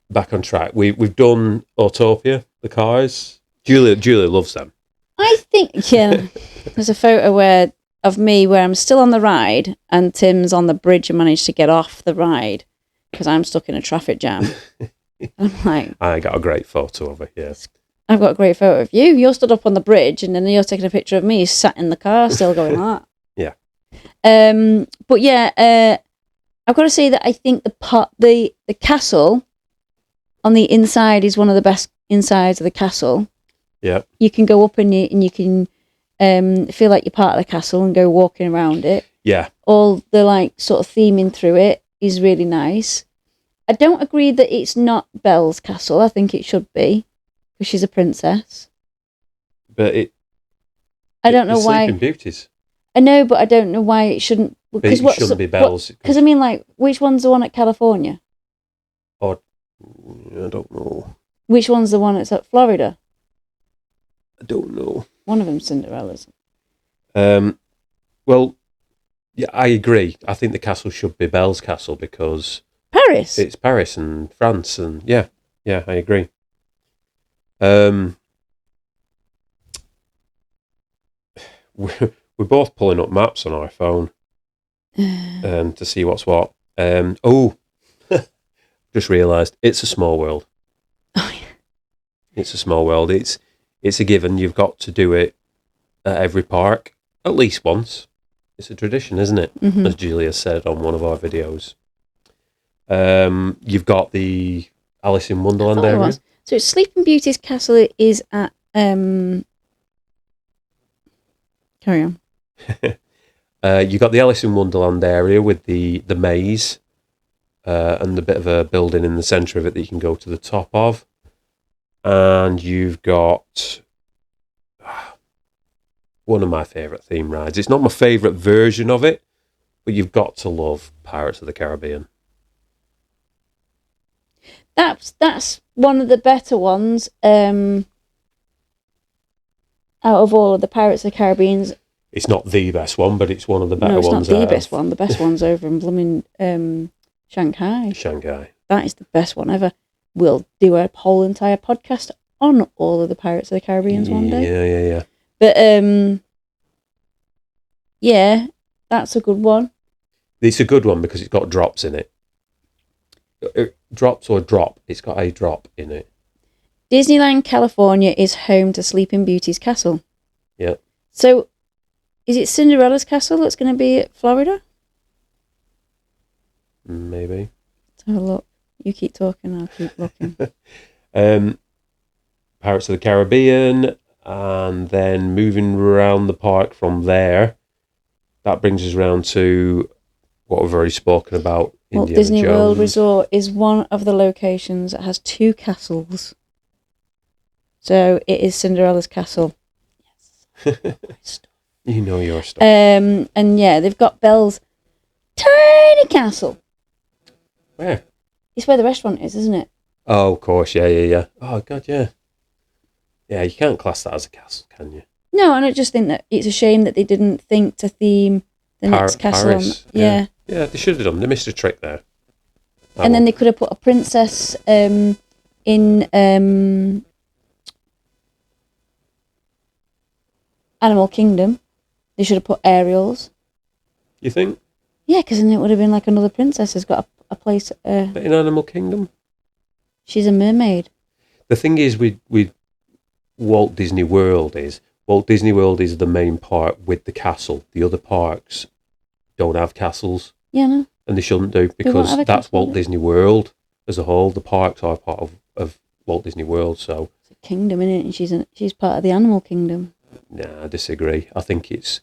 We've done Autopia, the cars. Julia loves them. I think, yeah. There's a photo of me where I'm still on the ride and Tim's on the bridge and managed to get off the ride because I'm stuck in a traffic jam. I'm like... I got a great photo of it, yes. I've got a great photo of you. You're stood up on the bridge, and then you're taking a picture of me sat in the car, still going like Yeah. that. But yeah, I've got to say that I think the castle on the inside is one of the best insides of the castle. Yeah. You can go up in it, and you can feel like you're part of the castle and go walking around it. Yeah. All the like sort of theming through it is really nice. I don't agree that it's not Belle's castle. I think it should be, because she's a princess. But I don't know why. Sleeping Beauties. I know, but I don't know why it shouldn't. It shouldn't be Belle's. Because I mean, like, which one's the one at California? Or I don't know. Which one's the one that's at Florida? I don't know. One of them's Cinderella's. Well, yeah, I agree. I think the castle should be Belle's castle because Paris. it's Paris and France, and yeah, I agree. We're both pulling up maps on our phone to see what's what. Just realised it's a small world. Oh yeah. It's a small world. It's a given. You've got to do it at every park at least once. It's a tradition, isn't it? Mm-hmm. As Julia said on one of our videos. You've got the Alice in Wonderland area. So Sleeping Beauty's castle is at carry on. You've got the Alice in Wonderland area with the maze and the bit of a building in the centre of it that you can go to the top of. And you've got one of my favourite theme rides. It's not my favourite version of it, but you've got to love Pirates of the Caribbean. That's one of the better ones out of all of the Pirates of the Caribbean. It's not the best one, but it's one of the better ones. No, it's not the best one. The best one's over in blooming Shanghai. Shanghai. That is the best one ever. We'll do a whole entire podcast on all of the Pirates of the Caribbean one day. Yeah. But yeah, that's a good one. It's a good one because it's got drops in it. Drops or drop. It's got a drop in it. Disneyland California is home to Sleeping Beauty's castle. Yeah. So, is it Cinderella's castle that's going to be at Florida? Maybe. Let's have a look. You keep talking, I'll keep looking. Pirates of the Caribbean, and then moving around the park from there, that brings us around to what we've already spoken about. Walt Indiana Disney Jones. World Resort is one of the locations that has 2 castles. So it is Cinderella's castle. Yes. You know your stuff. And yeah, they've got Belle's tiny castle. Where? It's where the restaurant is, isn't it? Oh, of course, yeah. Oh, God, yeah. Yeah, you can't class that as a castle, can you? No, and I just think that it's a shame that they didn't think to theme the next castle. Paris, Yeah, they should have done. They missed a trick there. and then they could have put a princess in Animal Kingdom. They should have put Ariel's. You think? Yeah, because then it would have been like another princess has got a place. But in Animal Kingdom? She's a mermaid. The thing is with Walt Disney World is the main park with the castle. The other parks don't have castles. Yeah, no. And they shouldn't do, because have a that's castle, Walt Disney World as a whole. The parks are part of Walt Disney World, so... It's a kingdom, isn't it? And she's part of the Animal Kingdom. Nah, I disagree. I think it's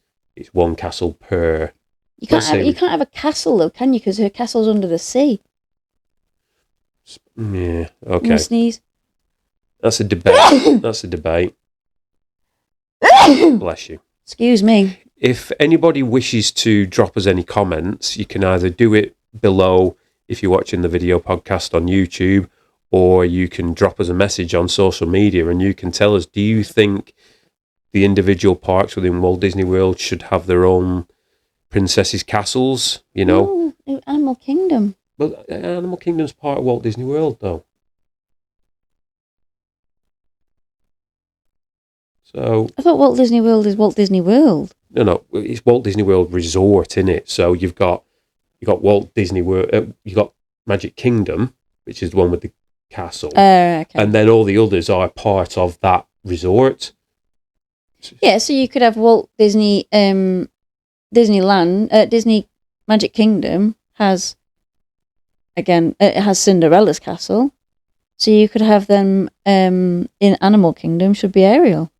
one castle per... You can't have a castle, though, can you? Because her castle's under the sea. Yeah, You okay. sneeze. That's a debate. Bless you. Excuse me. If anybody wishes to drop us any comments, you can either do it below if you're watching the video podcast on YouTube, or you can drop us a message on social media and you can tell us, do you think the individual parks within Walt Disney World should have their own princesses' castles? You know? No, Animal Kingdom. Well, Animal Kingdom's part of Walt Disney World, though. So I thought Walt Disney World is Walt Disney World. No, it's Walt Disney World Resort, in it. So you've got Walt Disney World, you've got Magic Kingdom, which is the one with castle, Okay. and then all the others are part of that resort. Yeah, so you could have Walt Disney, Disneyland, Disney Magic Kingdom has, again, it has Cinderella's castle. So you could have them in Animal Kingdom should be Ariel.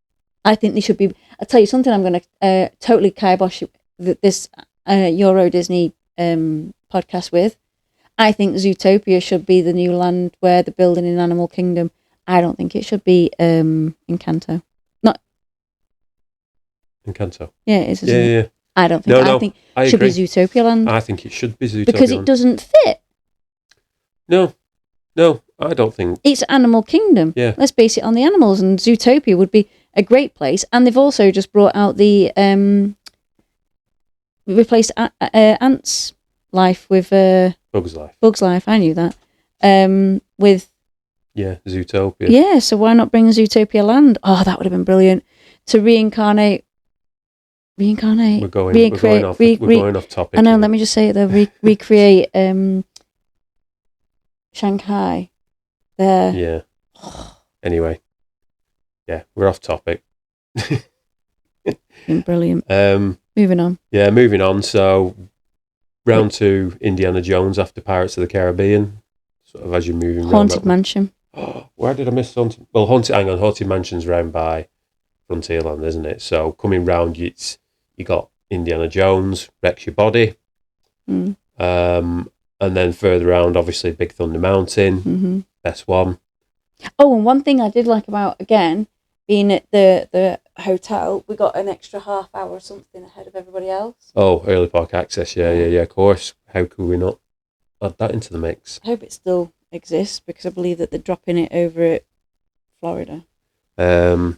I think they should be. I'll tell you something. I'm going to totally kibosh this Euro Disney podcast with. I think Zootopia should be the new land where they're building in Animal Kingdom. I don't think it should be Encanto. Not Encanto. Yeah, it is. Yeah, yeah, yeah. I don't think. No, I think I it should agree. be Zootopia land I think it should be Zootopia because it land. doesn't fit. No, I don't think. It's Animal Kingdom. Yeah. Let's base it on the animals, and Zootopia would be a great place. And they've also just brought out the replaced Ant's Life with Bug's Life. Bug's Life. I knew that. With Yeah, Zootopia. yeah, so why not bring Zootopia Land? Oh, that would have been brilliant to reincarnate. We're going off topic. I know. here. Let me just say it though. Recreate Shanghai. There. Yeah. Anyway, yeah, we're off topic. Been brilliant. Um, Moving on. yeah, moving on. So, round 2, Indiana Jones after Pirates of the Caribbean. Sort of as you're moving. Haunted round Mansion. Oh, where did I miss Haunted? Well, Haunted Mansion's round by Frontierland, isn't it? So coming round, you got Indiana Jones, Wrecks Your Body, Mm. and then further round, obviously Big Thunder Mountain, Mm-hmm. best one. Oh, and one thing I did like about, again, being at the hotel, we got an extra half hour or something ahead of everybody else. Oh, early park access, yeah, of course. How could we not add that into the mix? I hope it still exists because I believe that they're dropping it over at Florida. And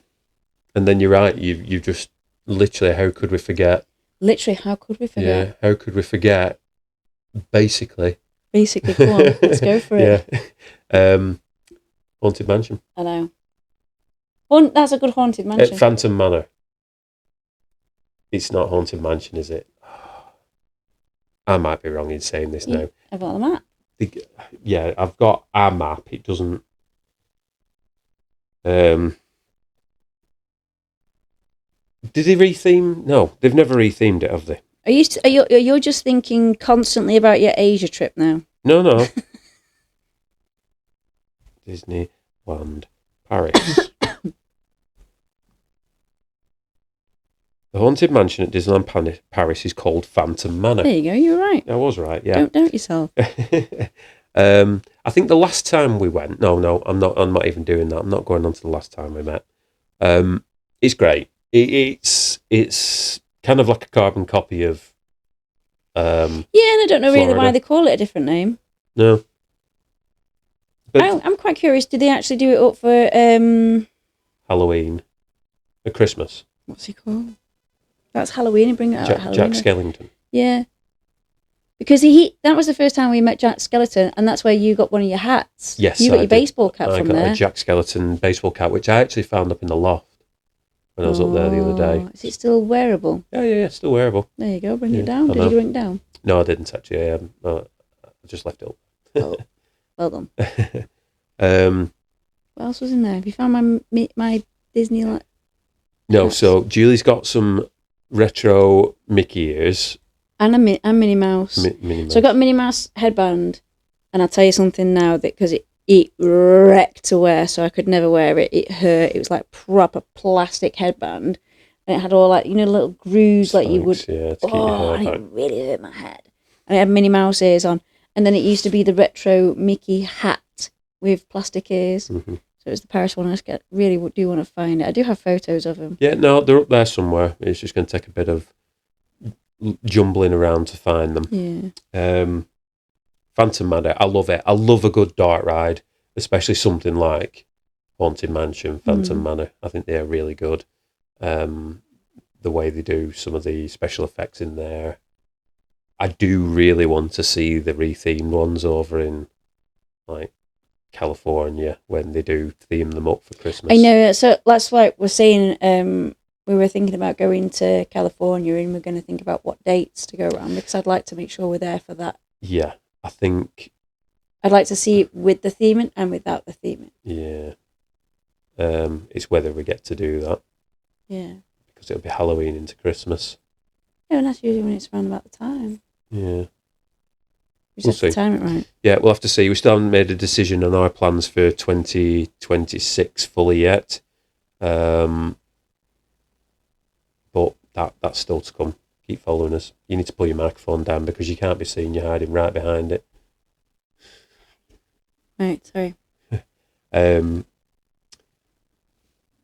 then you're right, you just literally, how could we forget? Literally, how could we forget? Yeah, how could we forget? Basically. Basically, come on, let's go for it. Yeah. Haunted Mansion. I know. That's a good Haunted Mansion. Phantom Manor. It's not Haunted Mansion, is it? I might be wrong in saying this now. I've got the map. Yeah, I've got our map. It doesn't. Did they retheme? No, they've never rethemed it, have they? Are you just thinking constantly about your Asia trip now? No. Disneyland Paris. The Haunted Mansion at Disneyland Paris is called Phantom Manor. There you go. You're right. I was right, yeah. Don't doubt yourself. I think the last time we went, no, I'm not even doing that. I'm not going on to the last time we met. It's great. It's kind of like a carbon copy of Yeah, and I don't know really Florida. why they call it a different name. No. But I'm quite curious. Did they actually do it up for Halloween, at Christmas. what's he called? That's Halloween. And bring it out at Halloween. Jack Skellington. Yeah, because that was the first time we met Jack Skeleton, and that's where you got one of your hats. Yes, you got I your did. baseball cap I from got there. a Jack Skellington baseball cap, which I actually found up in the loft when I was up there the other day. Is it still wearable? Yeah, still wearable. There you go. Bring Yeah, it down. I Did know. you bring it down? No, I didn't actually. I just left it up. Oh, well done. What else was in there? Have you found my Disneyland? No, Yes. so Julie's got some retro Mickey ears. And Minnie Mouse. Minnie Mouse. So I got a Minnie Mouse headband, and I'll tell you something now that because it wrecked to wear, so I could never wear it. It hurt. It was like proper plastic headband, and it had all like little grooves like you would. Spikes, yeah, to keep your Oh, hair and back. it really hurt my head. And it had Minnie Mouse ears on, and then it used to be the retro Mickey hat with plastic ears. Mm-hmm. So it was the Paris one. I really do want to find it. I do have photos of them. Yeah, no, they're up there somewhere. It's just going to take a bit of jumbling around to find them. Yeah. Phantom Manor, I love it. I love a good dark ride, especially something like Haunted Mansion, Phantom Manor. I think they're really good. The way they do some of the special effects in there. I do really want to see the rethemed ones over in like California when they do theme them up for Christmas. I know. So that's why we're saying we were thinking about going to California, and we're going to think about what dates to go around because I'd like to make sure we're there for that. Yeah, I think I'd like to see it with the theming and without the theming. Yeah. It's whether we get to do that. Yeah. Because it'll be Halloween into Christmas. Yeah, and that's usually when it's around about the time. Yeah. We just have to time it right. Yeah, we'll have to see. We still haven't made a decision on our plans for 2026 fully yet. But that's still to come. Keep following us. You need to pull your microphone down because you can't be seen. You're hiding right behind it. Right, sorry.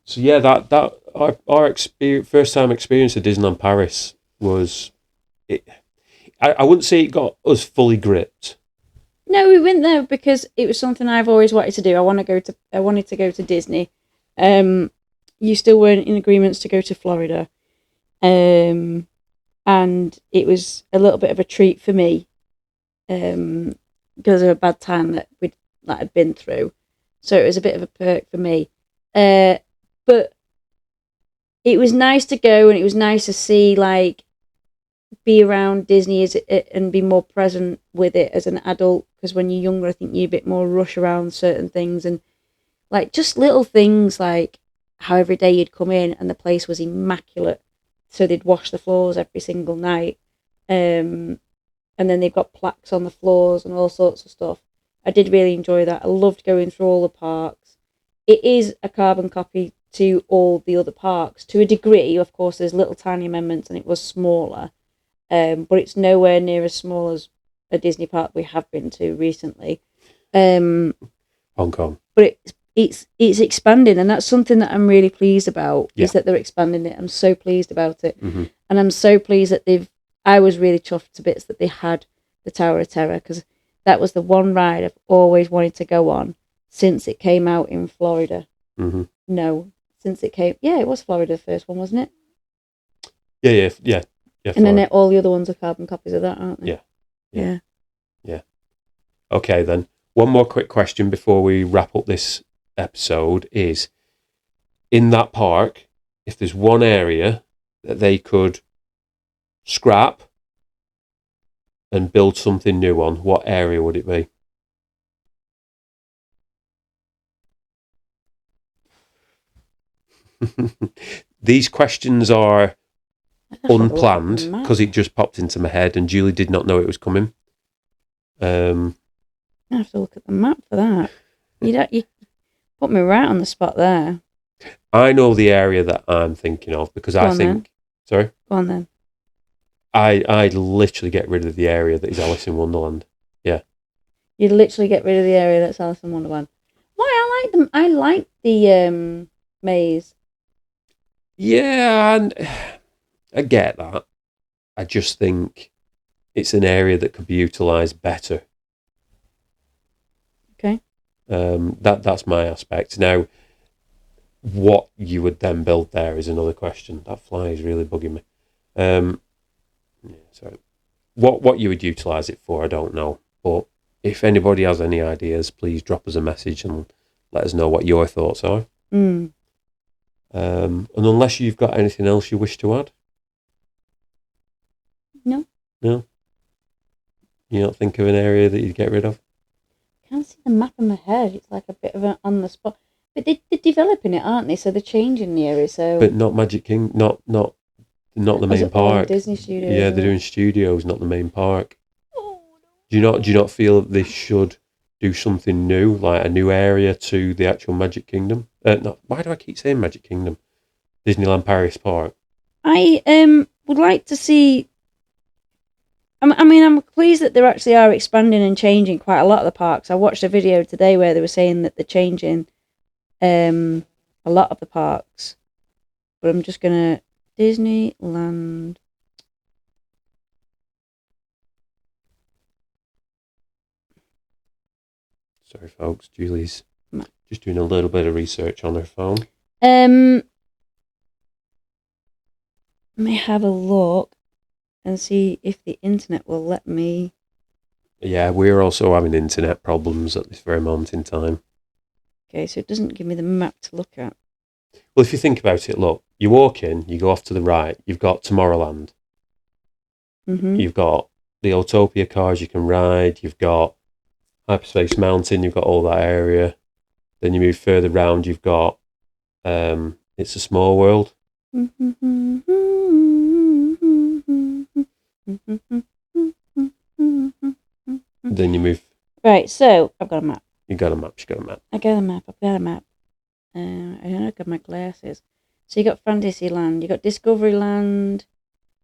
So yeah, that our experience, first time experience of Disneyland Paris was it. I wouldn't say it got us fully gripped. No, we went there because it was something I've always wanted to do. I wanted to go to Disney. You still weren't in agreements to go to Florida. And it was a little bit of a treat for me. Because of a bad time that I'd been through. So it was a bit of a perk for me. But it was nice to go, and it was nice to see, like, be around Disney and be more present with it as an adult. Because when you're younger, I think you a bit more rush around certain things, and like just little things like how every day you'd come in and the place was immaculate, so they'd wash the floors every single night, and then they've got plaques on the floors and all sorts of stuff. I did really enjoy that. I loved going through all the parks. It is a carbon copy to all the other parks to a degree. Of course, there's little tiny amendments, and it was smaller. But it's nowhere near as small as a Disney park we have been to recently. Hong Kong. But it's expanding, and that's something that I'm really pleased about, Yeah. is that they're expanding it. I'm so pleased about it. Mm-hmm. And I'm so pleased that I was really chuffed to bits that they had the Tower of Terror, because that was the one ride I've always wanted to go on since it came out in Florida. Mm-hmm. No, since it came... Yeah, it was Florida, the first one, wasn't it? Yeah. And then all the other ones are carbon copies of that, aren't they? Yeah. Okay, then. One more quick question before we wrap up this episode is, in that park, if there's one area that they could scrap and build something new on, what area would it be? These questions are unplanned because it just popped into my head and Julie did not know it was coming. I have to look at the map for that. You put me right on the spot there. I know the area that I'm thinking of because I think... Then. Sorry? Go on then. I'd literally get rid of the area that is Alice in Wonderland. Yeah. You'd literally get rid of the area that's Alice in Wonderland. Why? I like them. I like the maze. Yeah, and I get that. I just think it's an area that could be utilised better. Okay. That's my aspect. Now, what you would then build there is another question. That fly is really bugging me. So what you would utilise it for, I don't know. But if anybody has any ideas, please drop us a message and let us know what your thoughts are. Mm. And unless you've got anything else you wish to add? No. No? You don't think of an area that you'd get rid of? I can't see the map in my head. It's like a bit of an on the spot. But they're developing it, aren't they? So they're changing the area. So. But not Magic King, not the main park. Disney Studios. Yeah, they're doing studios, not the main park. Oh, no. Do you not feel that they should do something new, like a new area to the actual Magic Kingdom? No, why do I keep saying Magic Kingdom? Disneyland Paris Park. I would like to see. I'm pleased that they actually are expanding and changing quite a lot of the parks. I watched a video today where they were saying that they're changing a lot of the parks. But I'm just gonna Disneyland. Sorry, folks. Julie's just doing a little bit of research on her phone. Let me have a look and see if the internet will let me. Yeah, we're also having internet problems at this very moment in time. Okay, so it doesn't give me the map to look at. Well, if you think about it, look, you walk in, you go off to the right, you've got Tomorrowland. Mm-hmm. You've got the Autopia cars you can ride, you've got Hyperspace Mountain, you've got all that area. Then you move further round, you've got It's a Small World. Then you move. Right, so I've got a map. You got a map. She's got a map. I've got a map. I don't got my glasses. So you got Fantasyland, you got Discoveryland.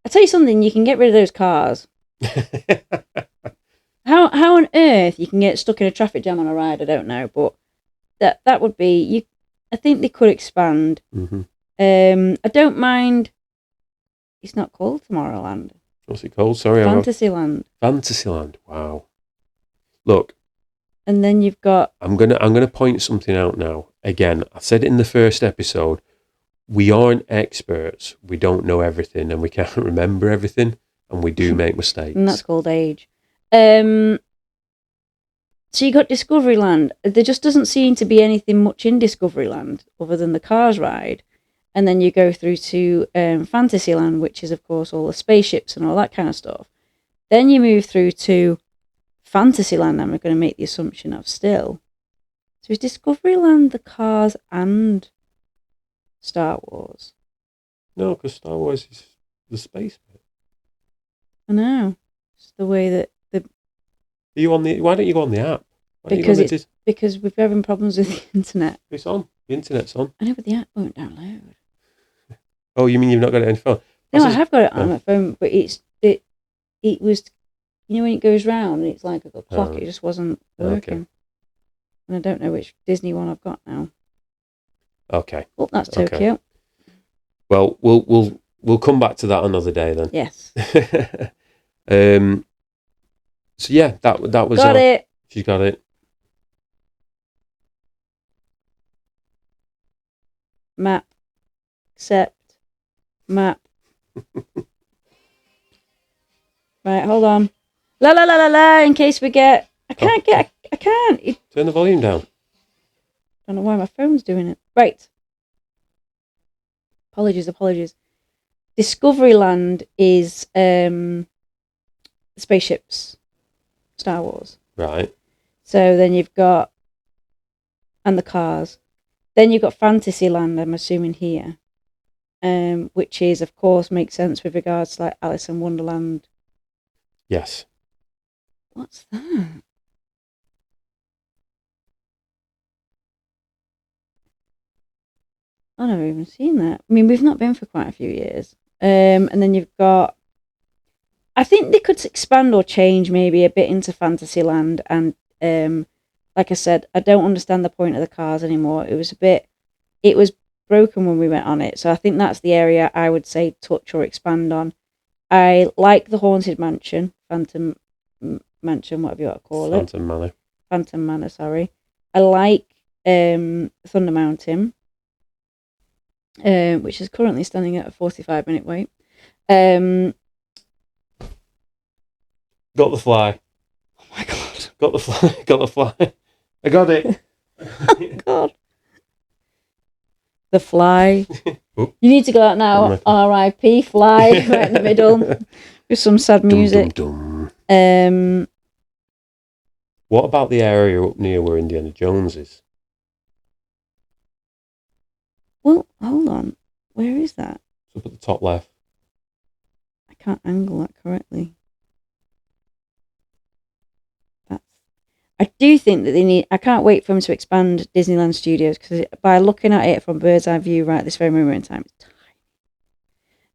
I tell you something, you can get rid of those cars. How on earth you can get stuck in a traffic jam on a ride, I don't know, but that would be you. I think they could expand. Mm-hmm. I don't mind. It's not called Tomorrowland. What's it called? Sorry, Fantasyland. Fantasyland. Wow. Look. And then you've got. I'm gonna point something out now. Again, I said it in the first episode. We aren't experts. We don't know everything, and we can't remember everything, and we do make mistakes. And that's called age. So you got Discoveryland. There just doesn't seem to be anything much in Discoveryland other than the cars ride. And then you go through to Fantasyland, which is, of course, all the spaceships and all that kind of stuff. Then you move through to Fantasyland, I'm going to make the assumption of still. So is Discoveryland the cars and Star Wars? No, because Star Wars is the space bit. I know. It's the way that the... Why don't you go on the app? Because we're having problems with the internet. It's on. The internet's on. I know, but the app won't download. Oh, you mean you've not got it on your phone? No, I have got it on my phone, but it was, when it goes round and it's like a clock, it just wasn't working. Okay. And I don't know which Disney one I've got now. Okay. Oh, that's Tokyo. Okay. Well, we'll come back to that another day then. Yes. So yeah, that was got it. She's got it. Map. Accept. Map. Right, hold on. La la la la la. In case we get, I can't. Turn the volume down. I don't know why my phone's doing it. Right. Apologies. Discoveryland is spaceships, Star Wars. Right. So then you've got, and the cars. Then you've got Fantasyland, I'm assuming here, which is, of course, makes sense with regards to like Alice in Wonderland. Yes. What's that? I've never even seen that. I mean, we've not been for quite a few years. And then you've got, I think they could expand or change maybe a bit into Fantasyland. And like I said, I don't understand the point of the cars anymore. It was broken when we went on it. So I think that's the area I would say touch or expand on. I like the Haunted Mansion, Phantom Mansion, whatever you want to call it. Phantom Manor, sorry. I like Thunder Mountain, which is currently standing at a 45-minute wait. Got the fly. Oh my God. Got the fly. I got it. Oh God. The fly. You need to go out now. R.I.P. Fly right in the middle with some sad music. Dum, dum, dum. What about the area up near where Indiana Jones is? Well, hold on. Where is that? It's up at the top left. I can't angle that correctly. I do think that they need. I can't wait for them to expand Disneyland Studios because by looking at it from bird's eye view, right this very moment in time, it's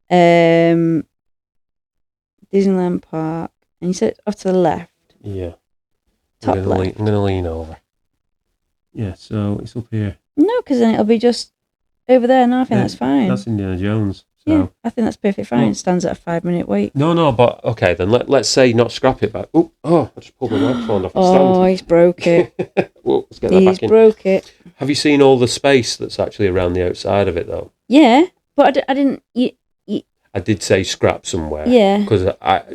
tiny. Disneyland Park, and you said it's off to the left. Yeah. Top I'm left. gonna lean over. Yeah, so it's up here. No, because then it'll be just over there. No, I think that's fine. That's Indiana Jones. So. Yeah, I think that's perfectly fine. It stands at a 5-minute wait. No, but okay, then let's say not scrap it back. I just pulled my microphone off the stand. Oh, he's broke it. Whoa, let's get that back in. He's broke it. Have you seen all the space that's actually around the outside of it, though? Yeah, but I didn't... I did say scrap somewhere. Yeah. Because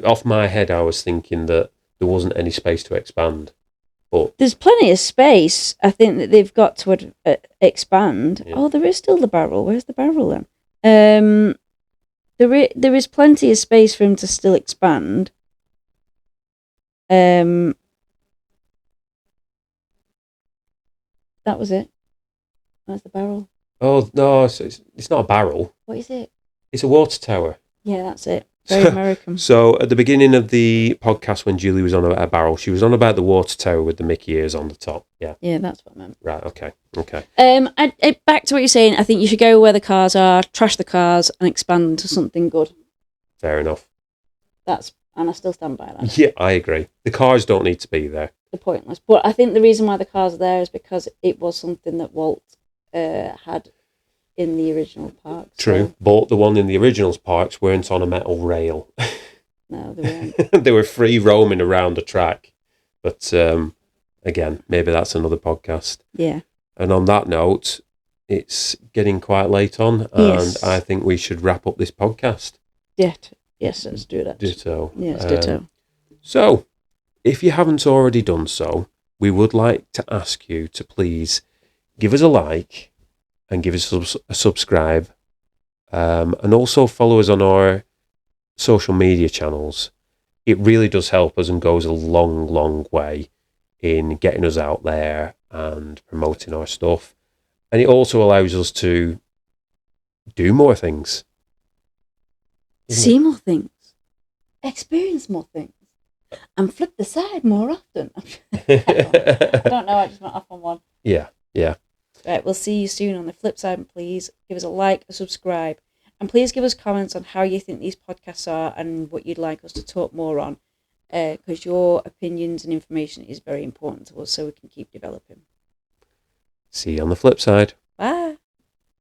off my head, I was thinking that there wasn't any space to expand. But there's plenty of space, I think, that they've got to expand. Yeah. Oh, there is still the barrel. Where's the barrel then? There is plenty of space for him to still expand. That was it. That's the barrel. Oh no, it's not a barrel. What is it? It's a water tower. Yeah, that's it. Very American. So at the beginning of the podcast, when Julie was on about a barrel, she was on about the water tower with the Mickey ears on the top. Yeah. Yeah, that's what I meant. Right. Okay. Back to what you're saying. I think you should go where the cars are, trash the cars, and expand to something good. Fair enough. And I still stand by that. Yeah, I agree. The cars don't need to be there. They're pointless. But I think the reason why the cars are there is because it was something that Walt had in the original park. True. But the one in the originals parks weren't on a metal rail. No, they weren't. They were free roaming around the track. But again, maybe that's another podcast. Yeah. And on that note, it's getting quite late on, and I think we should wrap up this podcast. Yeah. Yes, let's do that. Ditto. Yes, ditto. So, if you haven't already done so, we would like to ask you to please give us a like and give us a subscribe, and also follow us on our social media channels. It really does help us and goes a long, long way in getting us out there and promoting our stuff. And it also allows us to do more things. See more things. Experience more things. And flip the side more often. I don't know, I just went off on one. Yeah. Right, we'll see you soon on the flip side. And please give us a like, a subscribe. And please give us comments on how you think these podcasts are and what you'd like us to talk more on. Because your opinions and information is very important to us so we can keep developing. See you on the flip side. Bye.